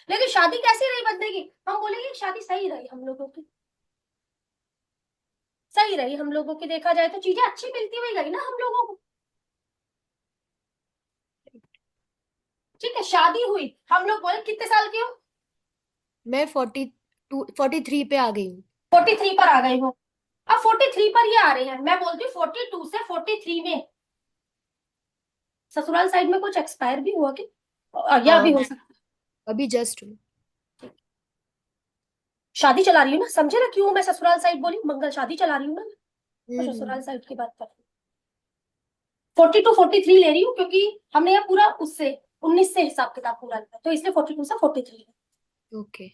लेकिन शादी कैसी रही बंदे की, हम बोलेंगे शादी सही रही हम लोगों की, सही रही हम लोगों की, देखा जाए तो चीजें अच्छी मिलती हुई गई ना हम लोगों को। ठीक है, शादी हुई, हम लोग बोले कितने साल की हो, मैं 43 पे आ गई हूँ। 43 पर आ गई हो। अब 43 पर ये आ रहे हैं, मैं बोलती हूँ 42 से 43 में ससुराल साइड में कुछ एक्सपायर भी हुआ कि, या हाँ भी हो सकता अभी जस्ट हूँ। है। शादी चला रही हूँ ना, समझे ना क्यों मैं ससुराल साइड बोली, मंगल शादी चला रही हूँ ना, तो हम्म। ससुराल साइड की बात कर रही हूँ। 42, 43 ले रही हूँ, क्योंकि हमने ये पूरा उससे 19 से हिसाब किताब पूरा लिया, तो इसलिए 42 से 43 है। ओके।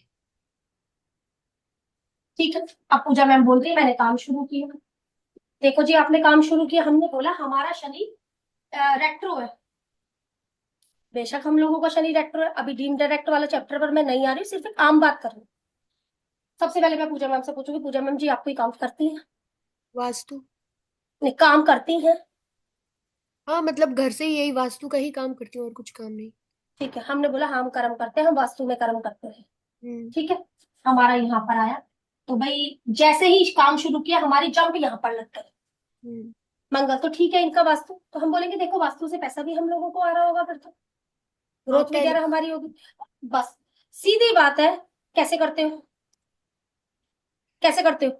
ठीक है, अब पूजा मैम बोल रही है मैंने काम शुरू किया। देखो जी आपने काम शुरू किया, हमने बोला हमारा शनि रेट्रो है, बेशक हम लोगों का शनि रेट्रो है। अभी डीम डायरेक्ट वाला चैप्टर पर मैं नहीं आ रही हूँ, सिर्फ एक आम बात कर रही हूँ। सबसे पहले मैं पूजा मैम से पूछूंगी, पूजा मैम जी आप कोई काम करती हैं, वास्तु। नहीं काम करती हैं। हाँ मतलब घर से ही यही वास्तु का ही काम करती हूँ, और कुछ काम नहीं। ठीक है, हमने बोला हम कर्म करते हैं, हम वास्तु में कर्म करते हैं। हम्म। ठीक है, हमारा यहाँ पर आया, तो भाई जैसे ही काम शुरू किया हमारी जंप यहाँ पर लग गई। हम्म। मंगल तो ठीक है इनका वास्तु, तो हम बोलेंगे देखो वास्तु से पैसा भी हम लोगों को आ रहा होगा, फिर तो ग्रोथ आता है वगैरह हमारी होगी। बस सीधी बात है। कैसे करते हो, कैसे करते हो?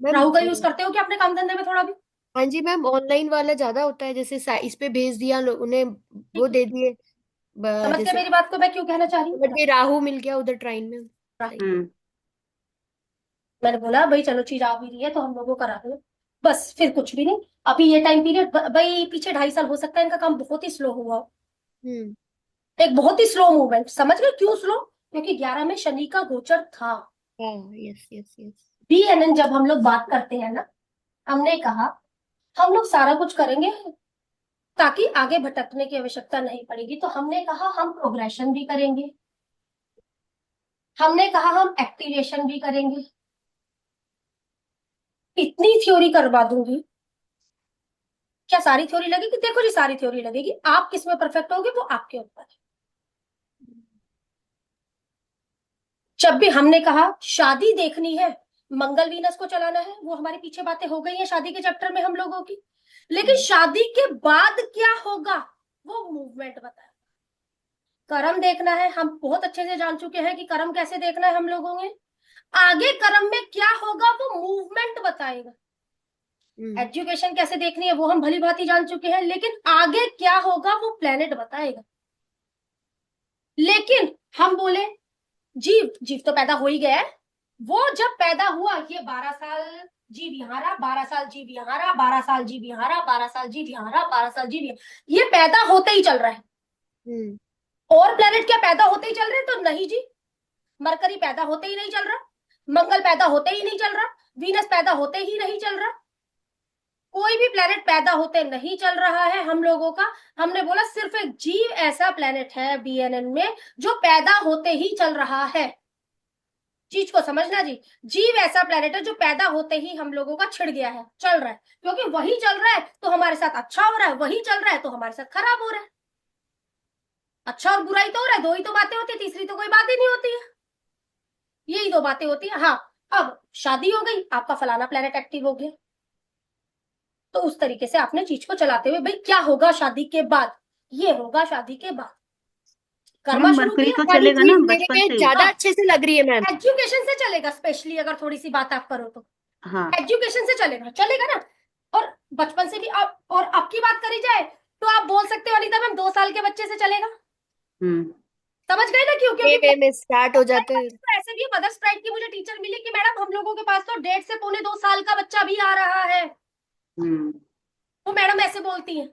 मैम। राहु का यूज करते हो क्या अपने काम धंधे में थोड़ा भी? हाँ जी मैम, ऑनलाइन वाला ज्यादा होता है, जैसे इस पे भेज दिया उन्हें, वो ठीक है, दे दिए। समझ गए जैसे मेरी बात को मैं क्यों कहना चाह रही समझ हूँ? गई, राहु मिल गया उधर ट्राइन में। राहु। सही। मैंने बोला भाई चलो चीज आ भी रही है तो हम लोगों को करा दो, बस फिर कुछ भी नहीं। अभी ये टाइम पीरियड भाई पीछे 2.5 साल हो सकता है इनका काम बहुत ही स्लो हुआ हो। हम्म। एक बहुत ही स्लो मूवमेंट, समझ गए क्यों स्लो? क्योंकि 11 में शनि का गोचर था। हाँ, यस यस यस। BNN जब हम लोग बात करते हैं ना, हमने कहा हम लोग सारा कुछ करेंगे ताकि आगे भटकने की आवश्यकता नहीं पड़ेगी, तो हमने कहा हम प्रोग्रेशन भी करेंगे, हमने कहा हम एक्टिवेशन भी करेंगे। इतनी थ्योरी करवा दूंगी, क्या सारी थ्योरी लगेगी? देखो जी सारी थ्योरी लगेगी, आप किस में परफेक्ट होगे वो आपके ऊपर है। जब भी हमने कहा शादी देखनी है, मंगल वीनस को चलाना है, वो हमारे पीछे बातें हो गई हैं शादी के चैप्टर में हम लोगों की। लेकिन शादी के बाद क्या होगा वो मूवमेंट बताए। कर्म देखना है, हम बहुत अच्छे से जान चुके हैं कि कर्म कैसे देखना है हम लोगों ने। आगे कर्म में क्या होगा वो मूवमेंट बताएगा। एजुकेशन कैसे देखनी है वो हम भली भांति जान चुके हैं, लेकिन आगे क्या होगा वो प्लेनेट बताएगा। लेकिन हम बोले जीव, जीव तो पैदा हो ही गया है। वो जब पैदा हुआ ये 12 साल जीव यहाँ रहा, 12 साल जीव यहाँ रहा, 12 साल जीव यहाँ रहा, 12 साल जीव यहाँ रहा, 12 साल जीव ये पैदा होते ही चल रहा है। और प्लेनेट क्या पैदा होते ही चल रहे हैं? तो नहीं जी। मरकरी पैदा होते ही नहीं चल रहा, मंगल पैदा होते ही नहीं चल रहा, वीनस पैदा होते ही नहीं चल रहा, कोई भी प्लेनेट पैदा होते नहीं चल रहा है हम लोगों का। हमने बोला सिर्फ एक जीव ऐसा प्लेनेट है BNN में जो पैदा होते ही चल रहा है। चीज को समझना जी, जीव ऐसा प्लेनेट है जो पैदा होते ही हम लोगों का छिड़ गया है, चल रहा है। क्योंकि वही चल रहा है तो हमारे साथ अच्छा हो रहा है, वही चल रहा है तो हमारे साथ खराब हो रहा है। अच्छा और बुराई तो हो रहा है, दो ही तो बातें होती है, तीसरी तो कोई बात ही नहीं होती है। यही दो बातें होती है। हाँ, अब शादी हो गई, आपका फलाना प्लेनेट एक्टिव हो गया, तो उस तरीके से आपने चीज को चलाते हुए भाई क्या होगा शादी के बाद, ये होगा शादी के बाद। कर्मा मैम शुरू मरकरी किया। तो सारी चलेगा ना चीज मेरे बचपन में से ही। ज्यादा अच्छे से लग रही है मैम। एजुकेशन से चलेगा, स्पेशली अगर थोड़ी सी बात आप करो तो हाँ। एजुकेशन से चलेगा, चलेगा ना। और बचपन से भी आप, और आपकी बात करी जाए तो आप बोल सकते हो अनिता मैम 2 साल के बच्चे से चलेगा। हम्म। समझ गए ना क्यों? वे क्योंकि वे में स्टार्ट हो जाते हैं। तो ऐसे भी मदर्स प्राइड की मुझे टीचर मिली कि मैडम हम लोगों के पास तो 1.5 से 2 साल का बच्चा भी आ रहा है। हम्म। वो मैडम ऐसे बोलती है,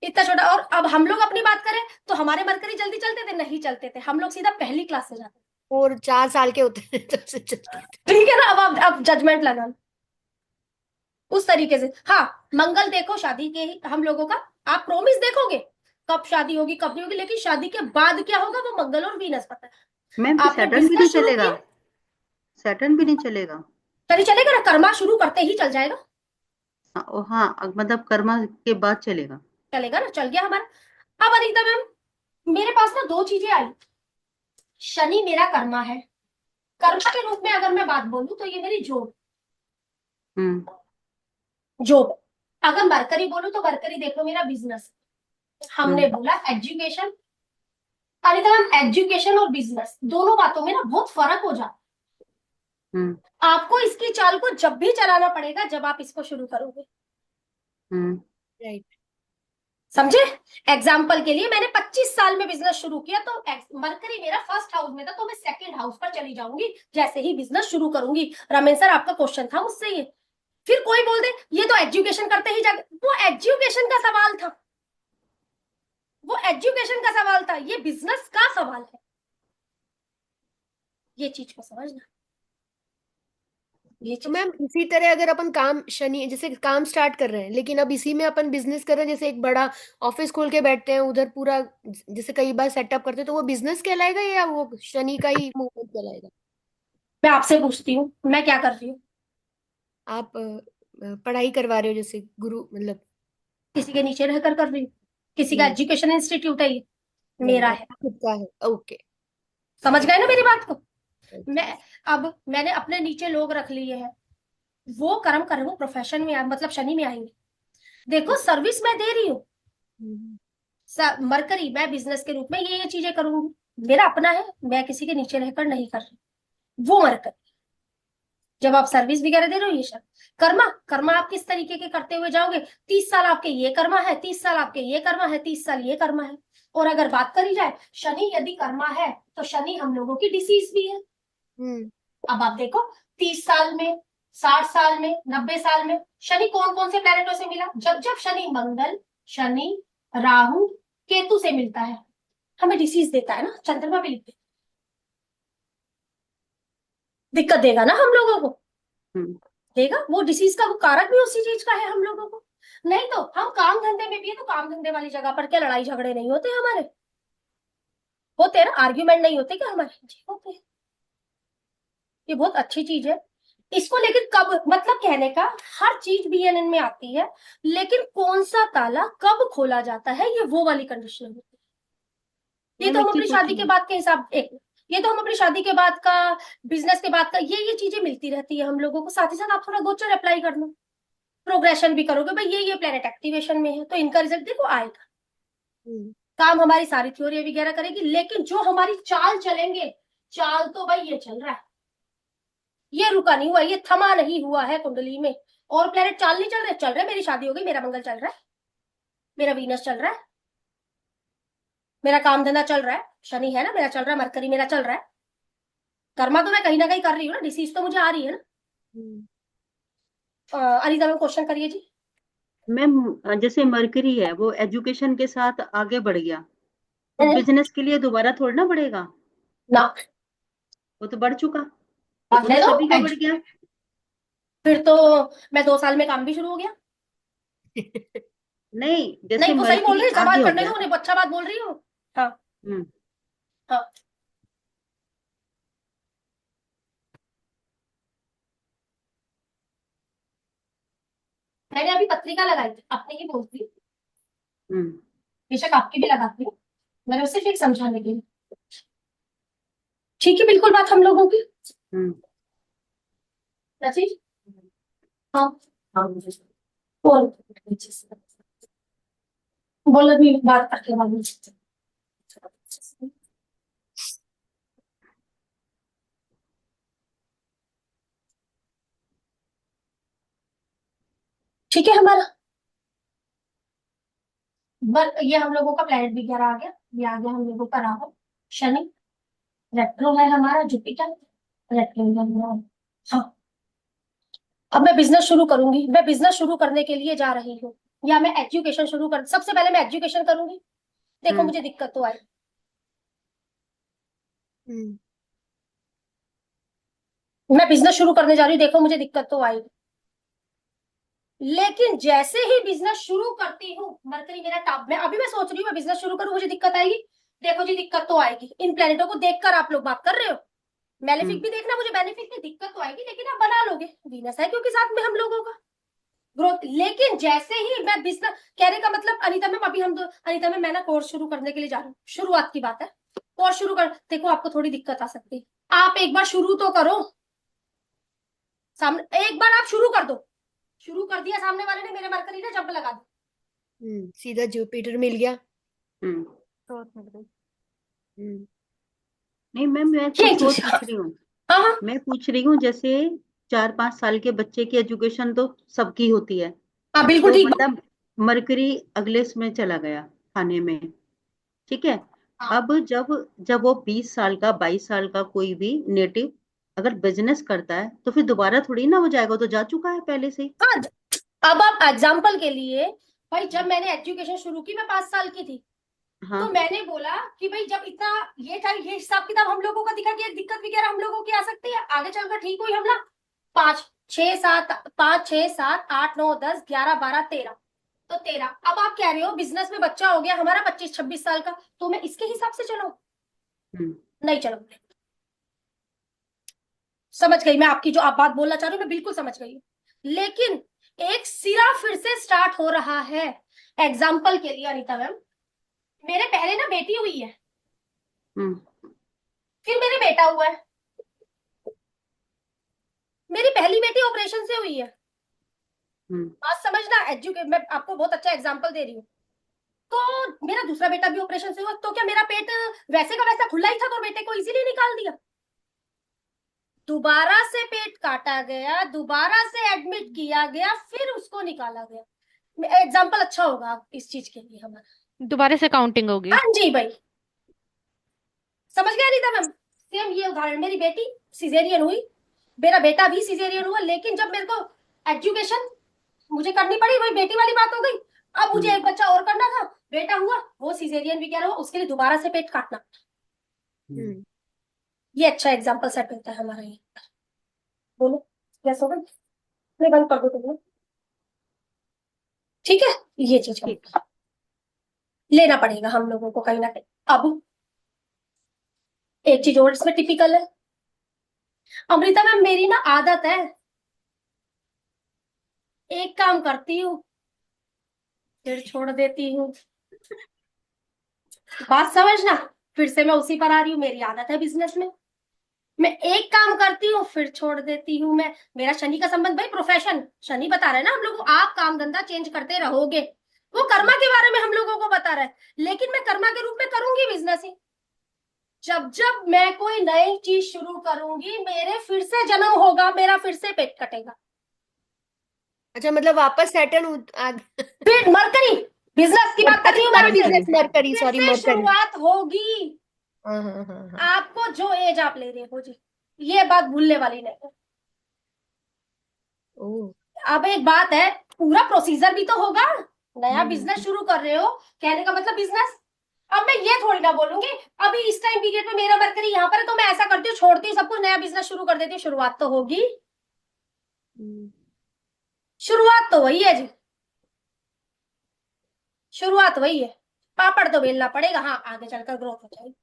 इतना छोटा। और अब हम लोग अपनी बात करें तो हमारे मरकरी जल्दी चलते थे? नहीं चलते थे, हम लोग सीधा पहली क्लास से जाते और 4 साल के होते हैं तब से चलते हैं। थे। ठीक है ना? अब जजमेंट लगाना उस तरीके से। हाँ, मंगल देखो शादी के ही हम लोगों का, आप प्रोमिस देखोगे कब शादी होगी कब नहीं होगी, लेकिन शादी के बाद क्या होगा वो मंगल और वीनस पता है। मैम फिर आपने सैटर्न भी नहीं बिजनेस शुरू चलेगा? किया, सैटर्न भी नहीं चलेगा? चलिए चलेगा ना, कर्मा शुरू करते ही चल जाएगा। हाँ हाँ, मतलब कर्मा के बाद चलेगा। चलेगा ना, चल गया हमारा। अब अनीता मैम मेरे पास ना दो चीजें आई। शनि मेरा कर्मा है, कर्मा के रूप में अगर मैं बात बोलूं तो ये मेरी जॉब, जॉब। अगर मरकरी बोलूं तो मरकरी देखो मेरा बिजनेस। हमने बोला एजुकेशन। अनिता मैम एजुकेशन और बिजनेस दोनों बातों में ना बहुत फर्क हो जाता है। आपको इसकी चाल को जब भी चलाना पड़ेगा जब आप इसको शुरू करोगे। राइट। समझे? एग्जाम्पल के लिए मैंने 25 साल में बिजनेस शुरू किया, तो मरकरी मेरा फर्स्ट हाउस में था, तो मैं सेकंड हाउस पर चली जाऊंगी जैसे ही बिजनेस शुरू करूंगी। रमेश सर आपका क्वेश्चन था मुझसे ये। फिर कोई बोल दे ये तो एजुकेशन करते ही जाके, वो एजुकेशन का सवाल था, वो एजुकेशन का सवाल था, ये बिजनेस का सवाल है। ये चीज को समझना। ये तो चीज मैम इसी तरह अगर अपन काम शनि जैसे काम स्टार्ट कर रहे हैं, लेकिन अब इसी में अपन बिजनेस कर रहे हैं, जैसे एक बड़ा ऑफिस खोल के बैठते हैं उधर पूरा, जैसे कई बार सेटअप करते हैं, तो वो बिजनेस कहलाएगा या वो शनि का ही मूवमेंट कहलाएगा? मैं आपसे पूछती हूँ, मैं क्या कर रही हूँ? आप पढ़ाई करवा रहे हो जैसे गुरु, मतलब किसी के नीचे रहकर कर रही हूँ? किसी का नहीं एजुकेशन इंस्टीट्यूट है ये? नहीं, मेरा है। आपका खुद का है। ओके। समझ गए ना मेरी बात को? राइट। मैं अब मैंने अपने नीचे लोग रख लिए हैं, वो कर्म कर वो प्रोफेशन में मतलब शनि में आएंगे। देखो सर्विस मैं दे रही हूँ, मरकरी मैं बिजनेस के रूप में ये चीजें करूंगी, मेरा अपना है, मैं किसी के नीचे रहकर नहीं कर रही। वो मरकरी जब आप सर्विस वगैरह दे रहे हो, ये सब कर्मा, कर्मा आप किस तरीके के करते हुए जाओगे, 30 साल आपके ये कर्मा है, 30 साल आपके ये कर्मा है, 30 साल ये कर्मा है। और अगर बात करी जाए शनि यदि कर्मा है तो शनि हम लोगों की डिसीज भी है। अब आप देखो 30 साल में, 60 साल में, 90 साल में शनि कौन कौन से प्लैनेटों से मिला, जब जब शनि मंगल, शनि राहु केतु से मिलता है हमें डिसीज देता है ना, चंद्रमा भी लिखते, दिक्कत देगा ना हम लोगों को, हम्म, देगा। वो डिसीज का वो कारक भी उसी चीज का है हम लोगों को। नहीं तो हम काम धंधे में भी है तो काम धंधे वाली जगह पर क्या लड़ाई झगड़े नहीं होते हमारे, होते हैं ना, आर्ग्यूमेंट नहीं होते क्या हमारे, जी होते हैं। ये बहुत अच्छी चीज है। इसको लेकिन कब मतलब कहने का, हर चीज बीएनएन में आती है, लेकिन कौन सा ताला कब खोला जाता है ये वो वाली कंडीशन होती है। ये मैम तो हम एक चीज अपनी शादी के पूछनी। बाद के हिसाब एक, ये तो हम अपनी शादी के बाद का, बिजनेस के बाद का, ये चीजें मिलती रहती है हम लोगों को। साथ ही साथ आप थोड़ा गोचर अप्लाई कर लो, प्रोग्रेशन भी करोगे भाई, ये प्लेनेट एक्टिवेशन में है तो इनका रिजल्ट देखो आएगा। काम हमारी सारी थ्योरी वगैरह करेगी, लेकिन जो हमारी चाल चलेंगे, चाल तो भाई ये चल रहा है, ये रुका नहीं हुआ, ये थमा नहीं हुआ है कुंडली में। और प्लेनेट चाल नहीं चल रहे, चल रहे, मेरी शादी हो गई, मेरा मंगल चल रहा है, मेरा वीनस चल रहा है, मेरा काम धंधा चल रहा है, शनि है ना मेरा चल रहा है, मरकरी मेरा चल रहा है, कर्मा तो मैं कहीं ना कहीं कर रही हूँ ना, डिसीज तो मुझे आ रही है ना। अनिता में क्वेश्चन करिए जी। मैम जैसे मरकरी है वो एजुकेशन के साथ आगे बढ़ गया, तो बिजनेस के लिए दोबारा थोड़ा ना बढ़ेगा। ना, वो तो बढ़ चुका, वो भागने तो दो, सभी का बढ़ गया। फिर तो मैं 2 साल में काम भी शुरू हो गया। नहीं, जैसे नहीं वो सही बोल मरकरी रही है, आगे सवाल हो करने गया। दो उन्हें, अच्छा बात बोल रही हूँ। हाँ हम्म। हाँ। मैंने अभी पत्रिका लगाई थी अपनी ही बोलती, हम्म। बेशक आपकी भी लगाती हूँ, मैंने उसे फिर समझाने के लिए। ठीक है बिल्कुल बात हम लोगों की, हम्म। क्या चीज। हाँ हाँ बोल, बोलो भी बात करके बाद में। ठीक है हमारा, ये हम लोगों का प्लेनेट भी ग्यारह आ गया, ये आ गया हम लोगों का राहु, शनि, रेट्रो है हमारा जुपिटर, रेट्रो है हमारा। हाँ अब मैं बिजनेस शुरू करूंगी, मैं बिजनेस शुरू करने के लिए जा रही हूँ, या मैं एजुकेशन शुरू कर, सबसे पहले मैं एजुकेशन करूंगी। देखो हम्म। मुझे दिक्कत तो आई, मैं बिजनेस शुरू करने जा रही हूँ, देखो मुझे दिक्कत तो आई, लेकिन जैसे ही बिजनेस शुरू करती हूँ, मरकरी मेरा टॉप में, अभी मैं सोच रही हूँ मैं बिजनेस शुरू करूँ, मुझे दिक्कत आएगी। देखो जी दिक्कत तो आएगी, इन प्लेनेटों को देखकर आप लोग बात कर रहे हो, हम्म। मेलेफिक भी देखना, मुझे बेनिफिट में दिक्कत तो आएगी, लेकिन आप बना लोगे, वीनस है क्योंकि साथ में हम लोगों का ग्रोथ। लेकिन जैसे ही मैं बिजनेस, कहने का मतलब अनीता मैम, अभी हम दो, अनीता मैम मैं ना कोर्स शुरू करने के लिए जा रही हूँ, शुरुआत की बात है, कोर्स शुरू कर, देखो आपको थोड़ी दिक्कत आ सकती है, आप एक बार शुरू तो करो, सामने एक बार आप शुरू कर दो, शुरू कर दिया सामने वाले ने, मेरे मरकरी ने जंप लगा दी। सीधा जुपिटर मिल गया। हम्म। तो मिल गई। नहीं मैम, मैं ये कुछ और चीज, पूछ रही हूँ। हाँ हाँ मैं पूछ रही हूँ जैसे 4-5 साल के बच्चे की एजुकेशन तो सबकी होती है, हाँ बिल्कुल तो ठीक बात। मतलब मरकरी अगले इसमें चला गया, खाने में, ठीक है। हाँ अब जब जब वो 20 साल का 22 साल का कोई भी नेटिव अगर बिजनेस करता है तो फिर दोबारा थोड़ी ना हो जाएगा, वो तो जा चुका है पहले से ही। हाँ, अब आप एग्जाम्पल के लिए, भाई जब मैंने एजुकेशन शुरू की मैं 5 साल की थी, तो हाँ। मैंने बोला कि भाई जब इतना ये था, ये हिसाब किताब हम लोगों का दिखा कि दिक्कत वगैरह हम लोगों की आ सकती है, आगे चलकर ठीक हुई हमला, 5 6 7 5 6 7 8 9 10 11 12 13, तो 13, अब आप कह रहे हो बिजनेस में बच्चा हो गया हमारा 25 26 साल का, तो मैं इसके हिसाब से चलाऊं, हम्म। नहीं चलो। समझ गई मैं आपकी जो आप बात बोलना चाह रहे हो, मैं बिल्कुल समझ गई हूँ, लेकिन एक सिरा फिर से स्टार्ट हो रहा है। एग्जाम्पल के लिए अनिता मैम, मेरे पहले ना बेटी हुई है, हम्म। फिर मेरे बेटा हुआ है, मेरी पहली बेटी ऑपरेशन से हुई है। हम्म। बात समझना, मैं आपको बहुत अच्छा एग्जांपल दे रही हूँ। तो मेरा दूसरा बेटा भी ऑपरेशन से हुआ, तो क्या मेरा पेट वैसे का वैसा खुला ही था तो बेटे को इजीली निकाल दिया? दोबारा से पेट काटा गया, दोबारा से एडमिट किया गया, फिर उसको निकाला गया। एग्जाम्पल अच्छा होगा इस चीज के लिए हमारा। दोबारा से काउंटिंग होगी। हाँ जी भाई, समझ गया रीता मैम? सेम ये उदाहरण, मेरी बेटी सिजेरियन हुई, मेरा बेटा भी सिजेरियन हुआ, लेकिन जब मेरे को एजुकेशन मुझे करनी पड़ी, वही बेटी वाली बात हो गई। अब मुझे एक बच्चा और करना था, बेटा हुआ, वो सिजेरियन भी क्या हुआ, उसके लिए दोबारा से पेट काटना। हम्म। ये अच्छा एग्जाम्पल सेट होता है हमारा ये। बोलो कैसे होगा? नहीं, बंद कर दो तुम लोग। ठीक है, ये चीज ठीक। हमको लेना पड़ेगा हम लोगों को कहीं ना कहीं। अब एक चीज और इसमें टिपिकल है अमृता मैम, मेरी ना आदत है, एक काम करती हूँ फिर छोड़ देती हूँ। बात समझना, फिर से मैं उसी पर आ रही हूँ, मेरी आदत है बिजनेस में, मैं एक काम करती हूँ फिर छोड़ देती हूँ। मैं, मेरा शनि का संबंध भाई प्रोफेशन, शनि बता रहा है ना हम लोग को, आप काम धंधा चेंज करते रहोगे। वो कर्मा के बारे में हम लोगों को बता रहा है, लेकिन मैं कर्मा के रूप में करूंगी बिजनेस ही। जब जब मैं कोई नई चीज शुरू करूंगी, मेरे फिर से जन्म होगा, मेरा फिर से पेट कटेगा। अच्छा, मतलब वापस सैटर्न फिर मरकरी, बिजनेस की बात कर रही हूँ मैं मरकरी आपसे, बिजनेस, मरकरी, फिर सॉरी, से मरकरी। शुरुआत होगी। हाँ हाँ हाँ हाँ। आपको जो एज आप ले रहे हो जी, ये बात भूलने वाली नहीं है। ओह। अब एक बात है, पूरा प्रोसीजर भी तो होगा। नया हम्म। बिजनेस शुरू कर रहे हो, कहने का मतलब बिजनेस। अब मैं ये थोड़ी ना बोलूंगी अभी इस टाइम पीरियड में मेरा मरकरी यहाँ पर है तो मैं ऐसा करती हूँ, छोड़ती हूँ सब कुछ, नया बिजनेस शुरू कर देती हूँ। शुरुआत तो होगी, शुरुआत तो वही है जी, शुरुआत वही है। पापड़ तो बेलना पड़ेगा, हाँ आगे चलकर ग्रोथ हो जाएगी।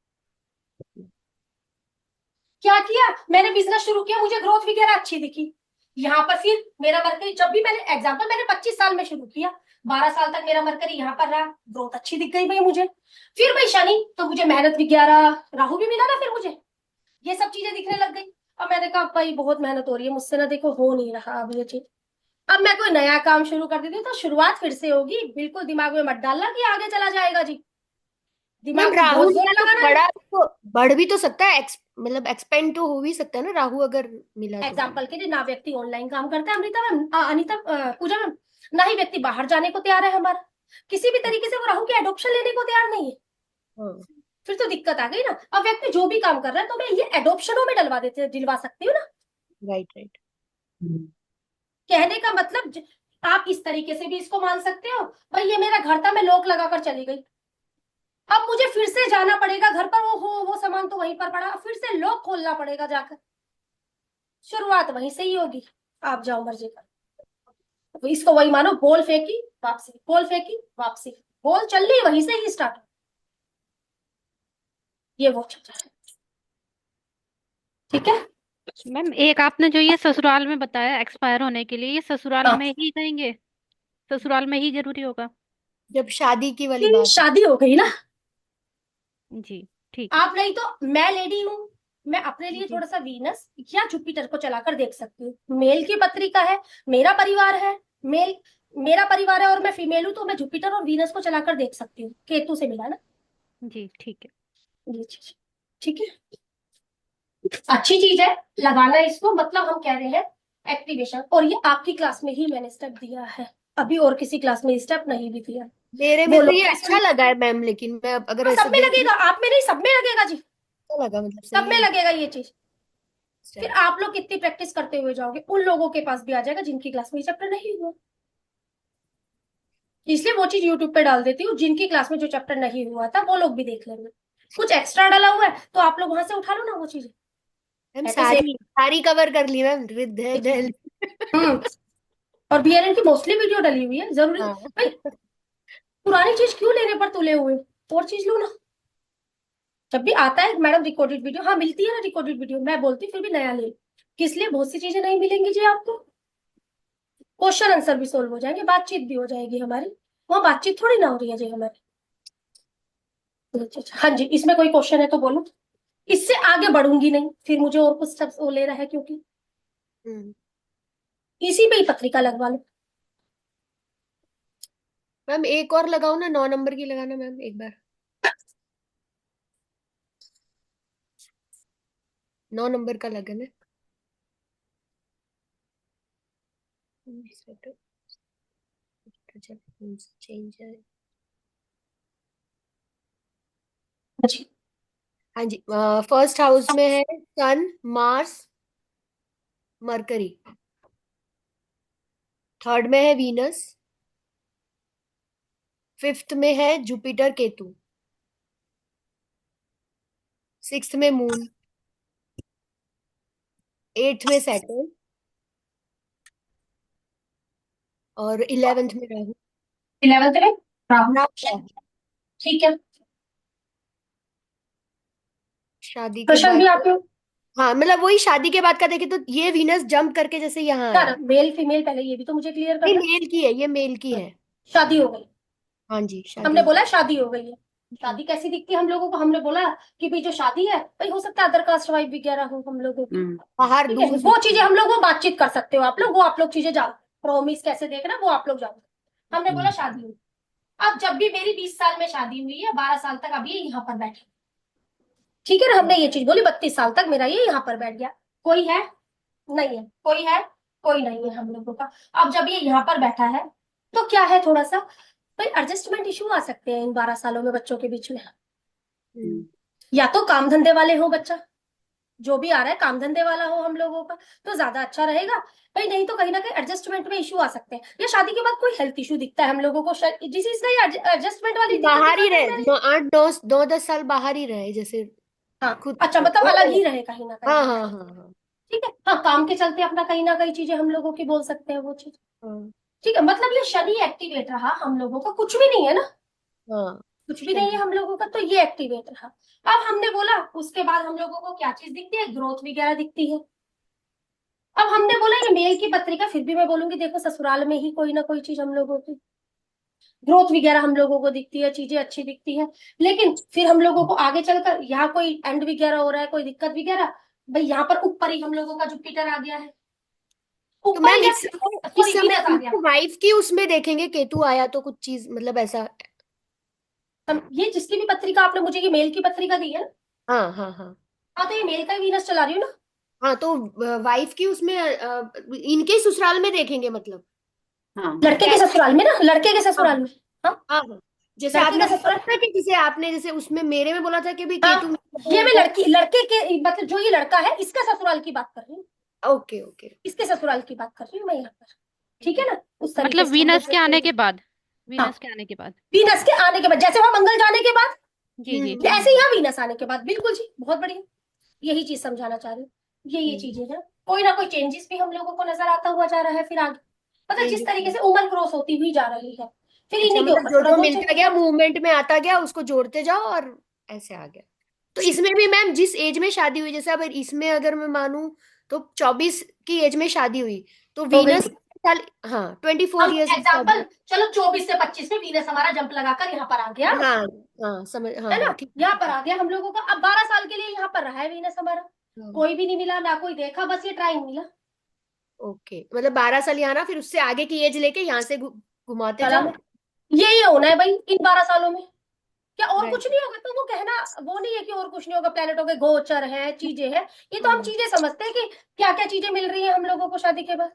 क्या किया मैंने, बिजनेस शुरू किया, मुझे ग्रोथ वगैरह अच्छी दिखी। यहाँ पर फिर मेरा मरकरी, जब भी मैंने एग्जांपल, मैंने 25 साल में शुरू किया, 12 साल तक मेरा मरकरी यहाँ पर रहा, ग्रोथ अच्छी दिख गई भाई मुझे। फिर भाई शनि, तो मुझे मेहनत वगैरह, राहु भी मिला ना, फिर मुझे ये सब चीजें दिखने लग गई। अब मैंने कहा भाई बहुत मेहनत हो रही है मुझसे ना, देखो हो नहीं रहा अब ये चीज। अब मैं कोई नया काम शुरू कर देती हूँ तो शुरुआत फिर से होगी। बिल्कुल दिमाग में मत डालना कि आगे चला जाएगा जी, मैम, दिमाग को राहु बहुत जो जोर है तो लगाना है। बढ़ भी तो सकता है, मतलब एक्सपेंड तो हो भी सकता है ना, राहु अगर मिला तो। एग्जाम्पल के लिए, ना व्यक्ति ऑनलाइन काम करता है अमृता मैम, अनिता, पूजा मैम, ना ही व्यक्ति बाहर जाने को तैयार है हमारा, किसी भी तरीके से वो राहु की एडॉप्शन लेने को तैयार नहीं है। हाँ। फिर तो दिक्कत आ गई ना। अब व्यक्ति जो भी काम कर रहा है तो मैं ये एडॉप्शनों में दिलवा सकती हूँ ना। Right right. कहने का मतलब आप इस तरीके से भी इसको मान सकते हो, भाई ये मेरा घर था, मैं लॉक लगाकर चली गई, अब मुझे फिर से जाना पड़ेगा घर पर, वो सामान तो वहीं पर पड़ा, फिर से लॉक खोलना पड़ेगा जाकर। शुरुआत वहीं से ही होगी, आप जाओ मर्जी कर। तो इसको वही मानो, बॉल फेंकी वापसी, बॉल फेंकी वापसी, बॉल चल रही वहीं से ही स्टार्ट। ये वो चल रहा है, ठीक है। मैम एक आपने जो ये ससुराल में बताया एक्सपायर होने के लिए, ये ससुराल हाँ, में ही कहेंगे? ससुराल में ही जरूरी होगा? जब शादी की वाली बात है। शादी हो गई ना, जी ठीक है। आप नहीं तो मैं लेडी हूँ, मैं अपने लिए जी। थोड़ा सा वीनस या जुपिटर को चलाकर देख सकती हूँ। मेल की पत्रिका है, मेरा परिवार है, मेल मेरा परिवार है और मैं फीमेल हूँ, तो मैं जुपिटर और वीनस को चलाकर देख सकती हूँ। केतु से मिला ना जी ठीक है। ये चीज, ठीक है, अच्छी चीज है, लगाना इसको, मतलब हम कह रहे हैं एक्टिवेशन। और ये आपकी क्लास में ही मैंने स्टेप दिया है, अभी और किसी क्लास में स्टेप नहीं भी दिया। मेरे में तो बोलो ये कैसे? अच्छा लगा है मैम, लेकिन मैं अगर हाँ, ऐसे सब में देख लूं लगेगा, आप में नहीं सब में लगेगा जी, तो लगा, मतलब सब सही में है। लगेगा ये चीज। फिर स्टेप। आप लोग कितनी प्रैक्टिस करते हुए जाओगे, उन लोगों के पास भी आ जाएगा जिनकी क्लास में ये चैप्टर नहीं हुआ। इसलिए वो चीज यूट्यूब पे डाल देती हूँ, जिनकी क्लास में जो चैप्टर नहीं हुआ था वो लोग भी देख लेंगे। कुछ एक्स्ट्रा डाला हुआ है तो आप लोग वहां से उठा लो ना वो चीजें। मैम है तो सारी सारी कवर कर ली मैम, विद सेम। और बीएलएन की मोस्टली वीडियो डली हुई है, जरूरी हाँ। भाई पुरानी चीज क्यों लेने पर तुले हुए, और चीज लो ना। जब भी आता है मैडम रिकॉर्डेड वीडियो, हाँ मिलती है ना रिकॉर्डेड वीडियो, मैं बोलती हूँ फिर भी नया ले लो। किस लिए, बहुत सी चीजें नहीं मिलेंगी जी आपको, क्वेश्चन आंसर भी सोल्व हो जाएंगे, बातचीत भी हो जाएगी हमारी। वहाँ बातचीत थोड़ी ना हो रही है जी हमारी। अच्छा, हाँ जी, इसमें कोई क्वेश्चन है तो बोलो, इससे आगे बढ़ूंगी नहीं, फिर मुझे और कुछ स्टेप्स वो लेना है क्योंकि इसी पे ही पत्रिका लगवा लो। मैम एक और लगाओ ना, 9 नंबर की लगाना मैम एक बार। 9 नंबर का लगन है। चेंज है। जी। हाँ जी, फर्स्ट हाउस में है सन, मार्स, मरकरी। थर्ड में है वीनस। फिफ्थ में है जुपिटर, केतु। सिक्स्थ में मून। एट्थ में सैटर्न। और 11th में राहु। 11th में राहु। राहु। ठीक है, शादी के प्रश्न बाद। भी आपके हाँ मतलब वही शादी के बाद का देखे तो ये वीनस जंप करके जैसे यहाँ ना आया। मेल फीमेल, पहले ये भी तो मुझे क्लियर नहीं करना मेल की है, ये मेल की है। है। शादी हो गई, हाँ जी शादी हमने हो बोला शादी हो गई है। गई। शादी कैसी दिखती है हम लोगों को, हमने बोला कि भाई जो शादी है भाई हो सकता है अदर कास्ट वाइफ वगैरह हो हम लोगों की। बाहर ठीक है, दूर वो चीजें हम लोग वो बातचीत कर सकते हो आप लोग, वो आप लोग चीजें जानो, प्रोमिस कैसे देखना वो आप लोग जानो। हमने बोला शादी हुई। अब जब भी मेरी 20 साल में शादी हुई है, 12 साल तक अभी ये यहाँ पर बैठे, ठीक है ना, हमने ये चीज बोली 32 साल तक मेरा ये यहाँ पर बैठ गया, कोई है नहीं है, कोई है कोई नहीं है हम लोगों का। अब जब ये यहाँ पर बैठा है तो क्या है, थोड़ा सा भाई एडजस्टमेंट इशू आ सकते हैं इन 12 सालों में बच्चों के बीच में। या तो काम धंधे वाले हो बच्चा, जो भी आ रहा है काम धंधे वाला हो हम लोगों का, तो ज्यादा अच्छा रहेगा भाई, नहीं तो कहीं ना कहीं एडजस्टमेंट में इशू आ सकते हैं। या शादी के बाद कोई हेल्थ इशू दिखता है हम लोगों को, जिस चीज का एडजस्टमेंट वाली दिक्कत बाहर ही दिखाते हैं रहे, मैंने। 8 9 10 साल बाहर ही रहे जैसे हाँ, खुद। अच्छा मतलब अलग ही रहे कहीं ना हाँ कहीं। हाँ हाँ हाँ ठीक है, हाँ काम के चलते अपना कहीं ना कहीं चीजें हम लोगों की बोल सकते हैं वो चीज। हाँ ठीक है, मतलब ये शनि एक्टिवेट रहा हम लोगों का, कुछ भी नहीं है ना, हाँ। कुछ भी नहीं है हम लोगों का, तो ये एक्टिवेट रहा। अब हमने बोला उसके बाद हम लोगों को क्या चीज दिखती है, ग्रोथ वगैरह दिखती है। अब हमने बोला ये मेल की पत्रिका, फिर भी मैं बोलूंगी देखो ससुराल में ही कोई ना कोई चीज हम लोगों की ग्रोथ वगैरह हम लोगों को दिखती है, चीजें अच्छी दिखती है। लेकिन फिर हम लोगों को आगे चलकर यहाँ कोई एंड वगैरह हो रहा है, कोई दिक्कत वगैरह, भाई यहाँ पर ऊपर ही हम लोगों का जुपिटर आ गया है, तो ऊपर मैम ही इस सॉरी समय वीनस आ गया। वाइफ की उसमें देखेंगे केतु आया तो कुछ चीज मतलब ऐसा। हम ये जिसकी भी पत्रिका आपने मुझे ये मेल की पत्रिका दी है ना, हाँ हाँ हाँ हाँ तो ये मेल का ही वीनस चला रही हूँ ना। हाँ। तो वाइफ की उसमें इनके ही ससुराल में देखेंगे मतलब। हाँ लड़के के ससुराल में ना, लड़के के हाँ ससुराल में। हाँ, हाँ हाँ। जैसे लड़के आपने का बोला ससुराल। था कि जैसे आपने जैसे उसमें मेरे में बोला था कि भी केतु। हाँ, ये मैं लड़के के मतलब जो ये लड़का है इसका ससुराल की बात कर रही हूँ, ओके ओके। इसके ससुराल की बात कर रही हूँ मैं यहाँ पर। ठीक है ना, उस तरीके मतलब से हम वीनस लोग के आने देखेंगे। के बाद, हाँ, वीनस के आने के बाद। वीनस के आने के बाद, जैसे वहां मंगल जाने के बाद, जी जी। ऐसे यहाँ वीनस आने के बाद, बिल्कुल जी, बहुत बढ़िया, यही चीज समझाना चाह रही हूँ। ये चीजें हैं, कोई ना कोई चेंजेस भी हम लोगों को नजर आता हुआ जा रहा है फिर आगे, मतलब जिस तरीके से उम्र क्रॉस होती हुई जा रही है, फिर अच्छा इन्हीं के मतलब ऊपर जो थोड़ा जो बहुत मिलता गया मूवमेंट में आता गया उसको जोड़ते जाओ और ऐसे आ गया। तो इसमें भी मैम जिस एज में शादी हुई, जैसे अब इसमें अगर मैं मानूं तो 24 की एज में शादी हुई तो हो गई। वीनस साल, हाँ 24 हम ईयर्स की एग्जाम्पल शादी। चलो 24 से 25 में वीनस हमारा जंप लगाकर यहाँ पर आ गया, हाँ हाँ समझ, हाँ है ना, हाँ ठीक यहाँ ठीक पर है। आ गया हम लोगों का। अब 12 साल के लिए यहाँ पर रहा है वीनस हमारा, हाँ, कोई भी नहीं मिला ना कोई देखा, बस ये ट्राइंग मिला। ओके मतलब 12 साल यहाँ ना, फिर उससे आगे की एज लेके यहाँ से घुमाते चला जाओ। मैं, यही होना है भाई इन 12 सालों में, क्या और कुछ राइट। नहीं होगा, तो वो कहना वो नहीं है कि और कुछ नहीं होगा, प्लेनेटों के गोचर है, चीजें हैं, ये तो हम हाँ चीजें समझते हैं कि क्या क्या चीजें मिल रही है हम लोगों को शादी के बाद।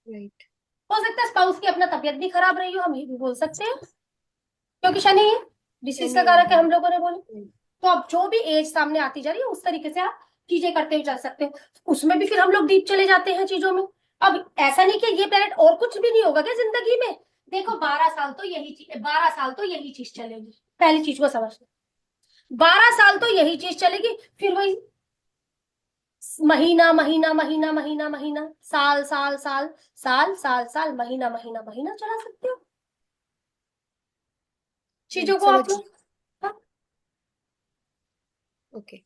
राइट। हो सकता है स्पाउस की अपना तबियत भी खराब रही हो, हम ये भी बोल सकते हैं, क्योंकि शनि है, डिसीज का शनि कारक है है। हम लोगों ने बोले। तो अब जो भी एज सामने आती जा रही है उस तरीके से आप चीजें करते हुए चल सकते हो, उसमें भी फिर हम लोग डीप चले जाते हैं चीजों में। अब ऐसा नहीं कि ये प्लेनेट और कुछ भी नहीं होगा क्या जिंदगी में, देखो 12 साल तो यही चीज, 12 साल तो यही चीज चलेगी, पहली चीज को समझ लो, 12 साल तो यही चीज चलेगी, फिर वही महीना महीना महीना महीना महीना, साल साल साल साल साल साल, महीना महीना महीना चला सकते हो चीजों राइट को समझ। आप लोग। हाँ, ओके।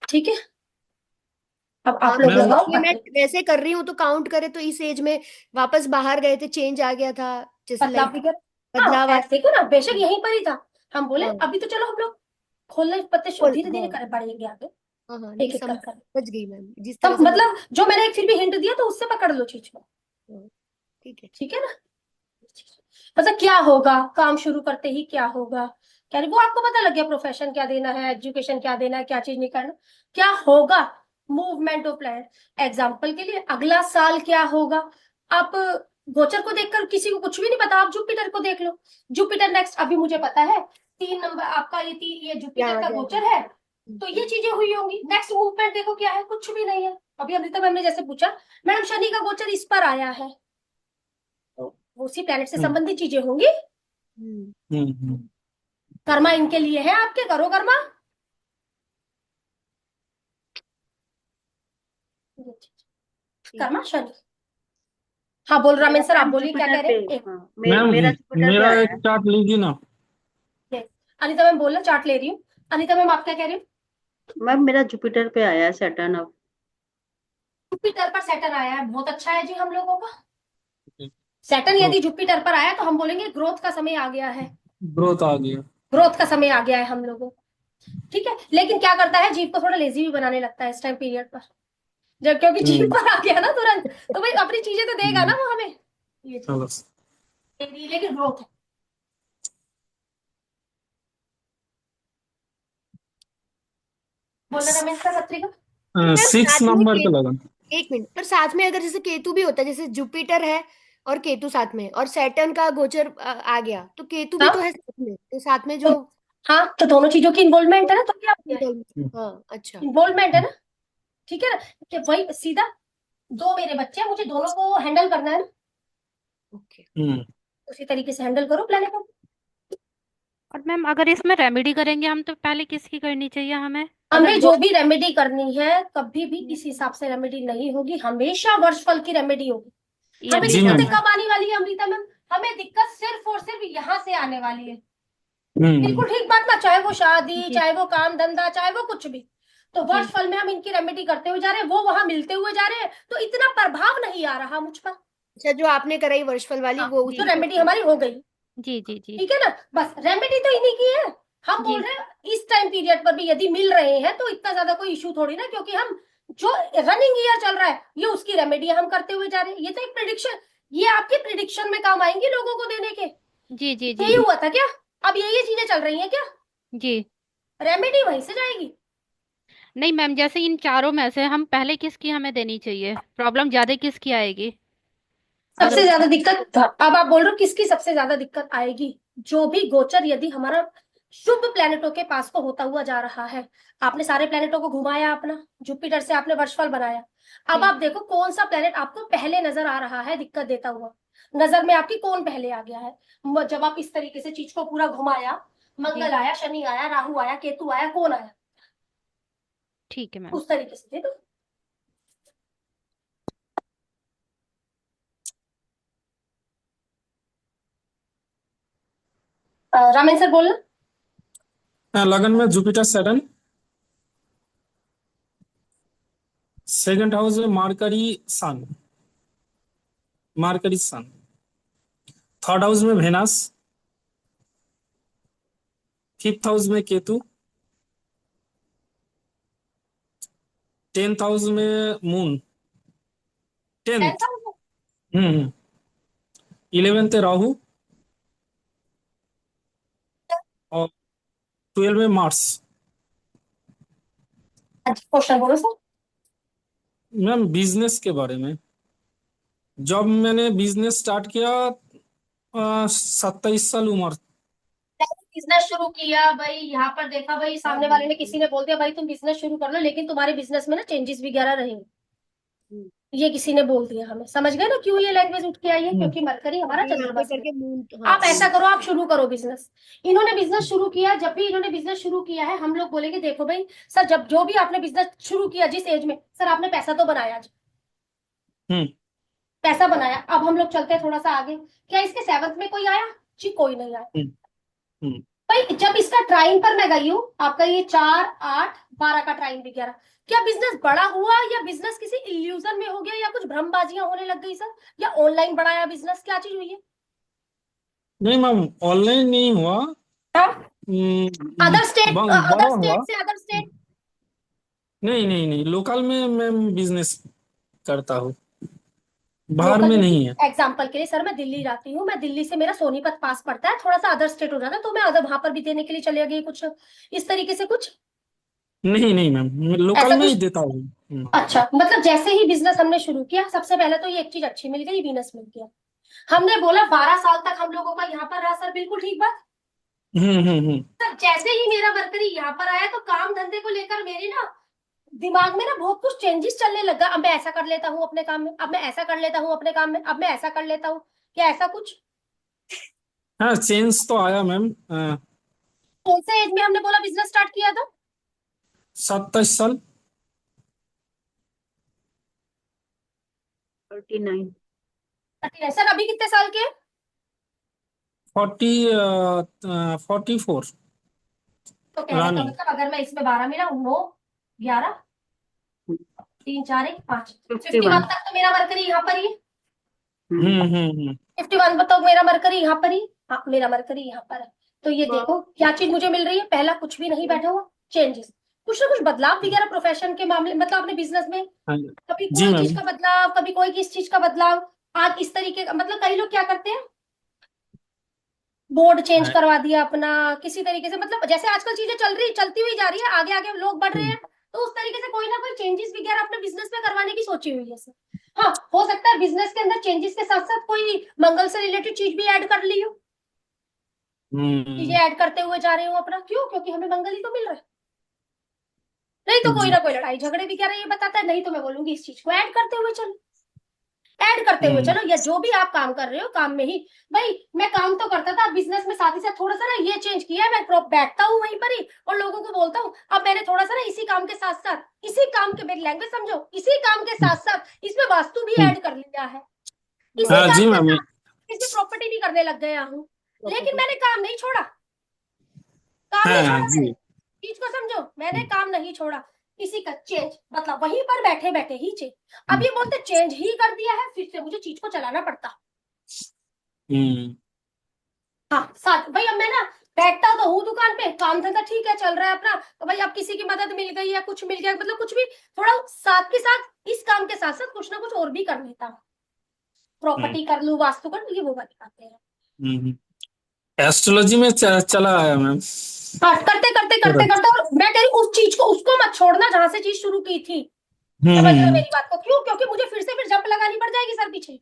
ठीक है, अब हाँ आप लोग मैम, लगाओ ये मैं वैसे कर रही हूँ तो काउंट करे तो इस एज में वापस बाहर गए थे, चेंज आ गया था जैसे बदलाव लाइक वगैरह। हाँ बदलाव आ। ऐसे देखो ना, बेशक यहीं पर ही था, हम बोले हाँ अभी तो चलो हम लोग खोलने पत्ते बोल धीरे धीरे हाँ कर बढ़ेंगे आगे। हाँ हाँ एक नहीं एक समझ कर। समझ गई मैम, जिस तो तरह से मतलब जो मैंने एक फिर भी हिंट दिया तो उससे पकड़ लो चीज को, हाँ, ठीक है। ठीक है ना। मतलब क्या होगा काम शुरू करते ही, क्या होगा, क्या नहीं, वो आपको पता लग गया, प्रोफेशन क्या देना है, एजुकेशन क्या देना है, क्या चीज नहीं करना, क्या होगा, मूवमेंट ऑफ प्लैनेट। एग्जाम्पल के लिए अगला साल क्या होगा, आप गोचर को देखकर किसी को कुछ भी नहीं पता, आप जुपिटर को देख लो, जुपिटर नेक्स्ट, अभी मुझे पता है 3 नंबर आपका, ये जुपिटर याद का है गोचर है, तो ये चीजें हुई होंगी। नेक्स्ट मूवमेंट देखो क्या है, कुछ भी नहीं है। अभी अमृता मैम ने जैसे पूछा, मैडम शनि का गोचर इस पर आया है, तो उसी प्लैनेट से हम्म संबंधित चीजें होंगी। हम्म, हम्म कर्मा इनके लिए है, आपके करो कर्मा। ठीक कर्मा शनि। हाँ बोल मेरा रामेन सर, आप मैम बोलिए क्या जुपिटर कह रहे पे, हैं। एक हाँ मैम, मेरा जुपिटर पे मेरा आया एक है। चार्ट लीजिए ना। मिनट, अनिता मैम बोलना, चार्ट ले रही हूँ। अनिता मैम आप क्या कह रही हो। मैम मेरा जुपिटर पे आया है सैटर्न अब। जुपिटर पर सैटर्न आया है, बहुत अच्छा है जी हम लोगों का। सैटर्न ग्रोथ यदि जुपिटर पर आया तो हम बोलेंगे ग्रोथ का समय आ गया है, ग्रोथ आ गया। ग्रोथ का समय आ गया है हम लोगों को। ठीक है, लेकिन क्या करता है, जीव को थोड़ा लेजी भी बनाने लगता है इस टाइम पीरियड पर, जब क्योंकि जीव हम्म पर आ गया ना तुरंत, तो भाई अपनी चीजें तो देगा ना हम्म, वो हमें, ये चीज, चलो। लेकिन ग्रोथ है। बोलना रमेश का पत्रिका। पर मैम 6 साथ में नंबर पे लगा। एक मिनट, पर साथ में अगर जैसे केतु भी होता है, जैसे जुपिटर है और केतु साथ में, और सैटर्न का गोचर आ गया, तो केतु भी तो हाँ है साथ में, तो साथ में तो, जो हाँ तो दोनों चीजों की इन्वॉल्वमेंट है ना, तो क्या हो गया, हम्म हाँ अच्छा। इन्वॉल्वमेंट है ना, ठीक है ना, कि वही सीधा, दो मेरे बच्चे हैं, मुझे दोनों को हैंडल करना है ना, ओके। हम्म उसी तरीके से हैंडल करो प्लेनेट को। और मैम अगर इसमें रेमेडी करेंगे हम तो पहले किसकी करनी चाहिए हमें, अगर हमें दो। जो भी रेमेडी करनी है, कभी भी किस हिसाब से रेमेडी नहीं होगी, हमेशा वर्षफल की रेमेडी होगी। ये हमें जी हमेशा मैम। दिक्कतें पर। कब आने वाली है अमृता मैम, हमें दिक्कत सिर्फ और सिर्फ यहाँ से आने वाली है। हम्म बिल्कुल ठीक बात ना, चाहे वो शादी, जी चाहे वो काम धंधा, चाहे वो कुछ भी, तो जी वर्षफल में हम इनकी रेमेडी करते हुए जा रहे हैं, वो वहां मिलते हुए जा रहे हैं, तो इतना प्रभाव नहीं आ रहा मुझ पर। अच्छा, जो आपने कराई वर्षफल वाली हाँ, वो जो उसी रेमेडी को। हमारी हो गई, जी जी जी ठीक है ना, बस रेमेडी तो इन्हीं की है। हम बोल जी रहे हैं इस टाइम पीरियड पर भी यदि मिल रहे हैं तो इतना ज्यादा कोई इशू थोड़ी ना, क्योंकि हम जो रनिंग ईयर चल रहा है ये उसकी रेमेडी हम करते हुए जा रहे हैं, ये तो एक प्रिडिक्शन, ये आपकी प्रिडिक्शन में काम आएंगी लोगों को देने के। जी जी जी यही हुआ था क्या, अब ये चीजें चल रही हैं क्या, जी। रेमेडी वहीं से जाएगी। नहीं मैम, जैसे इन चारों में से हम पहले किसकी हमें देनी चाहिए, प्रॉब्लम ज्यादा किसकी आएगी अगर। सबसे ज्यादा दिक्कत, अब आप बोल रहे हो किसकी सबसे ज्यादा दिक्कत आएगी, जो भी गोचर यदि हमारा शुभ प्लैनेटों के पास को होता हुआ जा रहा है, आपने सारे प्लैनेटों को घुमाया अपना, जुपिटर से आपने वर्षफल बनाया, अब जी आप देखो कौन सा प्लैनेट आपको पहले नजर आ रहा है दिक्कत देता हुआ, नजर में आपकी कौन पहले आ गया है। जब आप इस तरीके से चीज को पूरा घुमाया, जी मंगल आया, शनि आया, राहु आया, केतु आया, कौन आया, ठीक है मैम। उस तरीके से दे दो। रामेन सर बोलना। लगन में जुपिटर सैटर्न, सेकंड हाउस में मार्करी सन, मार्करी सन, थर्ड हाउस में वेनस, फिफ्थ हाउस में केतु, 10th हाउस में मून, टेंथ, हम्म 11th राहु, और 12 में मार्स। क्वेश्चन बोलो सर। मैम बिजनेस के बारे में, जब मैंने बिजनेस स्टार्ट किया 27 साल उम्र। बिजनेस शुरू किया भाई, यहाँ पर देखा भाई, सामने वाले ने किसी ने बोल दिया भाई तुम बिजनेस शुरू कर लो, लेकिन तुम्हारे बिजनेस में ना चेंजेस वगैरह रहेंगे, ये किसी ने बोल दिया हमें, समझ गए ना क्यों ये लैंग्वेज उठ के आई है, हम्म क्योंकि मरकरी हमारा क्योंकि यहाँ चंद्रमा पे से करके है। मून, हाँ आप ऐसा करो, आप शुरू करो बिजनेस। इन्होंने बिजनेस शुरू किया, जब भी इन्होंने बिजनेस शुरू किया है हम लोग बोलेंगे देखो भाई सर, जब जो भी आपने बिजनेस शुरू किया जिस एज में, सर आपने पैसा तो बनाया जी, हम्म पैसा बनाया, अब हम लोग चलते हैं थोड़ा सा आगे, क्या इसके सेवंथ में कोई आया जी, कोई नहीं आया। हम्म हम्म। भाई जब इसका ट्राइन पर मैं गई हूँ, आपका ये 4, 8, 12 का ट्राइन भी कह रहा, क्या बिजनेस बड़ा हुआ, या बिजनेस किसी इल्यूजन में हो गया, या कुछ भ्रमबाजियां होने लग गई सर, या ऑनलाइन बढ़ाया बिजनेस, क्या चीज हुई है। नहीं मैम, ऑनलाइन नहीं हुआ। अदर स्टेट, बड़ा अदर हुआ। स्टेट से अदर स्टेट, नहीं नहीं नहीं, लोकल में मैं बिजनेस करता हूँ, बाहर लोकल में में नहीं है। एग्जाम्पल के लिए सर, मैं दिल्ली रहती हूँ, मैं दिल्ली से मेरा सोनीपत पास पड़ता है, थोड़ा सा अदर स्टेट हो जाता है, तो मैं अदर वहां पर भी देने के लिए चले गई कुछ इस तरीके से कुछ नहीं नहीं मैम, मैं लोकल ऐसा में ही कुछ। देता हूँ। अच्छा, मतलब जैसे ही बिजनेस हमने शुरू किया, सबसे पहले तो ये एक चीज अच्छी मिल गई, वीनस मिल गया। हमने बोला 12 साल तक हम लोगों का यहाँ पर रहा सर, बिल्कुल ठीक बात। हम्म। सर जैसे ही मेरा मरकरी यहाँ पर आया, तो काम धंधे को लेकर मेरे ना दिमाग में ना बहुत कुछ चेंजेस चलने लगा। अब मैं ऐसा कर लेता हूँ अपने काम में, अब मैं ऐसा कर लेता हूँ अपने काम में, अब मैं ऐसा कर लेता हूँ, क्या ऐसा कुछ। हाँ, चेंज तो आया मैम। कौन से एज में हमने बोला बिजनेस स्टार्ट किया था? 27 साल। 39। 39। सर अभी कितने साल के हैं? 44 तो कहने का रनिंग। मतलब अगर मैं इसमें 12 में ना 9, 11, 3, 4, 1, 5, 51 51। तक तो मेरा मरकरी यहाँ पर ही है। हम्म। 51 बताओ, मेरा मरकरी यहाँ पर ही। हाँ, मेरा मरकरी यहाँ पर है। तो ये देखो क्या चीज मुझे मिल रही है। पहला कुछ भी नहीं बैठा हुआ, चेंजेस, कुछ ना कुछ बदलाव वगैरह प्रोफेशन के मामले, मतलब अपने बिजनेस में हाँ कभी जी कोई चीज मैम। का बदलाव, कभी कोई किस चीज का बदलाव। आज इस तरीके का, मतलब कई लोग क्या करते हैं, बोर्ड चेंज हाँ, करवा दिया अपना किसी तरीके से, मतलब जैसे आजकल चीजें चलती हुई जा रही है, आगे आगे लोग बढ़ रहे हम्म, हैं, तो उस तरीके से कोई ना कोई चेंजेस वगैरह अपने बिजनेस में करवाने की सोची हुई है सर। हाँ, हो सकता है बिजनेस के अंदर चेंजेस के साथ साथ कोई मंगल से रिलेटेड चीज भी ऐड कर ली हो, चीजें हम्म, ऐड करते हुए जा रहे हो अपना, क्यों? क्योंकि हमें मंगल ही तो मिल रहा है। नहीं तो कोई जी। ना कोई लड़ाई झगड़े वगैरह ये बताता है, नहीं तो मैं बोलूंगी इस चीज को ऐड करते हुए चलो, ऐड करते हुए हम्म, चलो, या जो भी आप काम कर रहे हो काम में ही। भाई मैं काम तो करता था बिजनेस में, साथ ही साथ थोड़ा सा ना ये चेंज किया है, मैं बैठता हूँ वहीं पर ही और लोगों को बोलता हूँ। अब मैंने थोड़ा सा ना इसी काम के साथ साथ, इसी काम के, मेरी लैंग्वेज समझो, इसी काम के साथ साथ इसमें वास्तु भी हम्म। ऐड कर लिया है, इसी हाँ जी काम के मैम। साथ इसमें प्रॉपर्टी भी करने लग गया हूँ। लेकिन मैंने काम नहीं छोड़ा, काम नहीं हाँ छोड़ा मैंने, जी। चीज को समझो, मैंने काम नहीं छोड़ा। इसी का चेंज, मतलब वहीं पर बैठे बैठे ही चेंज। अब ये बोलते चेंज ही कर दिया है, फिर से मुझे चीज को चलाना पड़ता। हम्म, हाँ साथ भाई, अब मैं ना बैठता तो हूँ दुकान पे, काम धंधा ठीक है चल रहा है अपना, तो भाई अब किसी की मदद मिल गई या कुछ मिल गया, मतलब कुछ भी थोड़ा साथ के साथ, इस काम के साथ साथ कुछ ना कुछ और भी कर लेता हूँ। हम्म, प्रॉपर्टी कर लूँ, वास्तु कर लूँ, ये वो वाली बातें हैं। हम्म। एस्ट्रोलॉजी में चला आया मैम। हाँ, करते करते थोड़ा। करते करते, और मैं कह रही हूँ उस चीज को, उसको मत छोड़ना जहां से चीज शुरू की थी। समझ रहे हो हम्म, मेरी बात को? क्यों? क्योंकि मुझे फिर से फिर जंप लगानी पड़ जाएगी सर पीछे,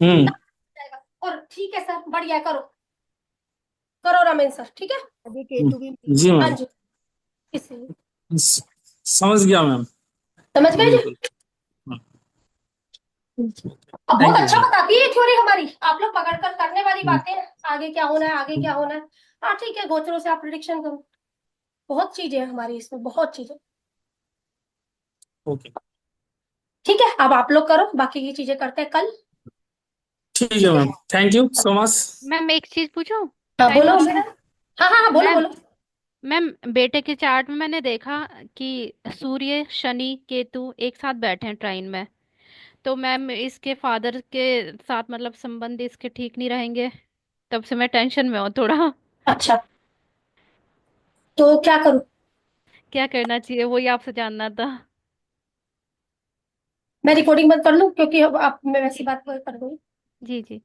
हम्म। तब जाएगा। और ठीक है सर, बढ़िया है, करो करो रमेन सर, ठीक है। अभी केतु भी जी हाँ मैम। जी, इसलिए स- समझ गया मैम। समझ गए जी। बिल्कुल। अब बहुत थैंक यू अच्छा मैम। बताती है थ्योरी हमारी, आप लोग पकड़ कर करने वाली हम्म, बातें हैं, आगे क्या होना है, आगे क्या होना है। हाँ ठीक है, गोचरों से आप प्रिडिक्शन करो, बहुत चीजें हैं हमारी इसमें, बहुत चीजें। ओके। ठीक है, अब आप लोग करो, बाकी की चीजें करते हैं कल। ठीक है ठीक है, ma'am, thank you so much. Ma'am एक चीज पूछूं? हाँ टाइम बोलो हो रहा मेरा। है। हाँ हाँ हाँ, बोलो मैम, बोलो। मैम बेटे के चार्ट में मैंने देखा कि सूर्य शनि केतु एक साथ बैठे हैं ट्राइन में। तो मैम इसके फादर के साथ मतलब संबंध इसके ठीक नहीं रहेंगे, तब से मैं टेंशन में हूँ थोड़ा। अच्छा, तो क्या करूँ? क्या करना चाहिए वही आपसे जानना था। मैं रिकॉर्डिंग बंद कर लूँ, क्योंकि अब आप मैं वैसी बात कर दूंगी। जी जी।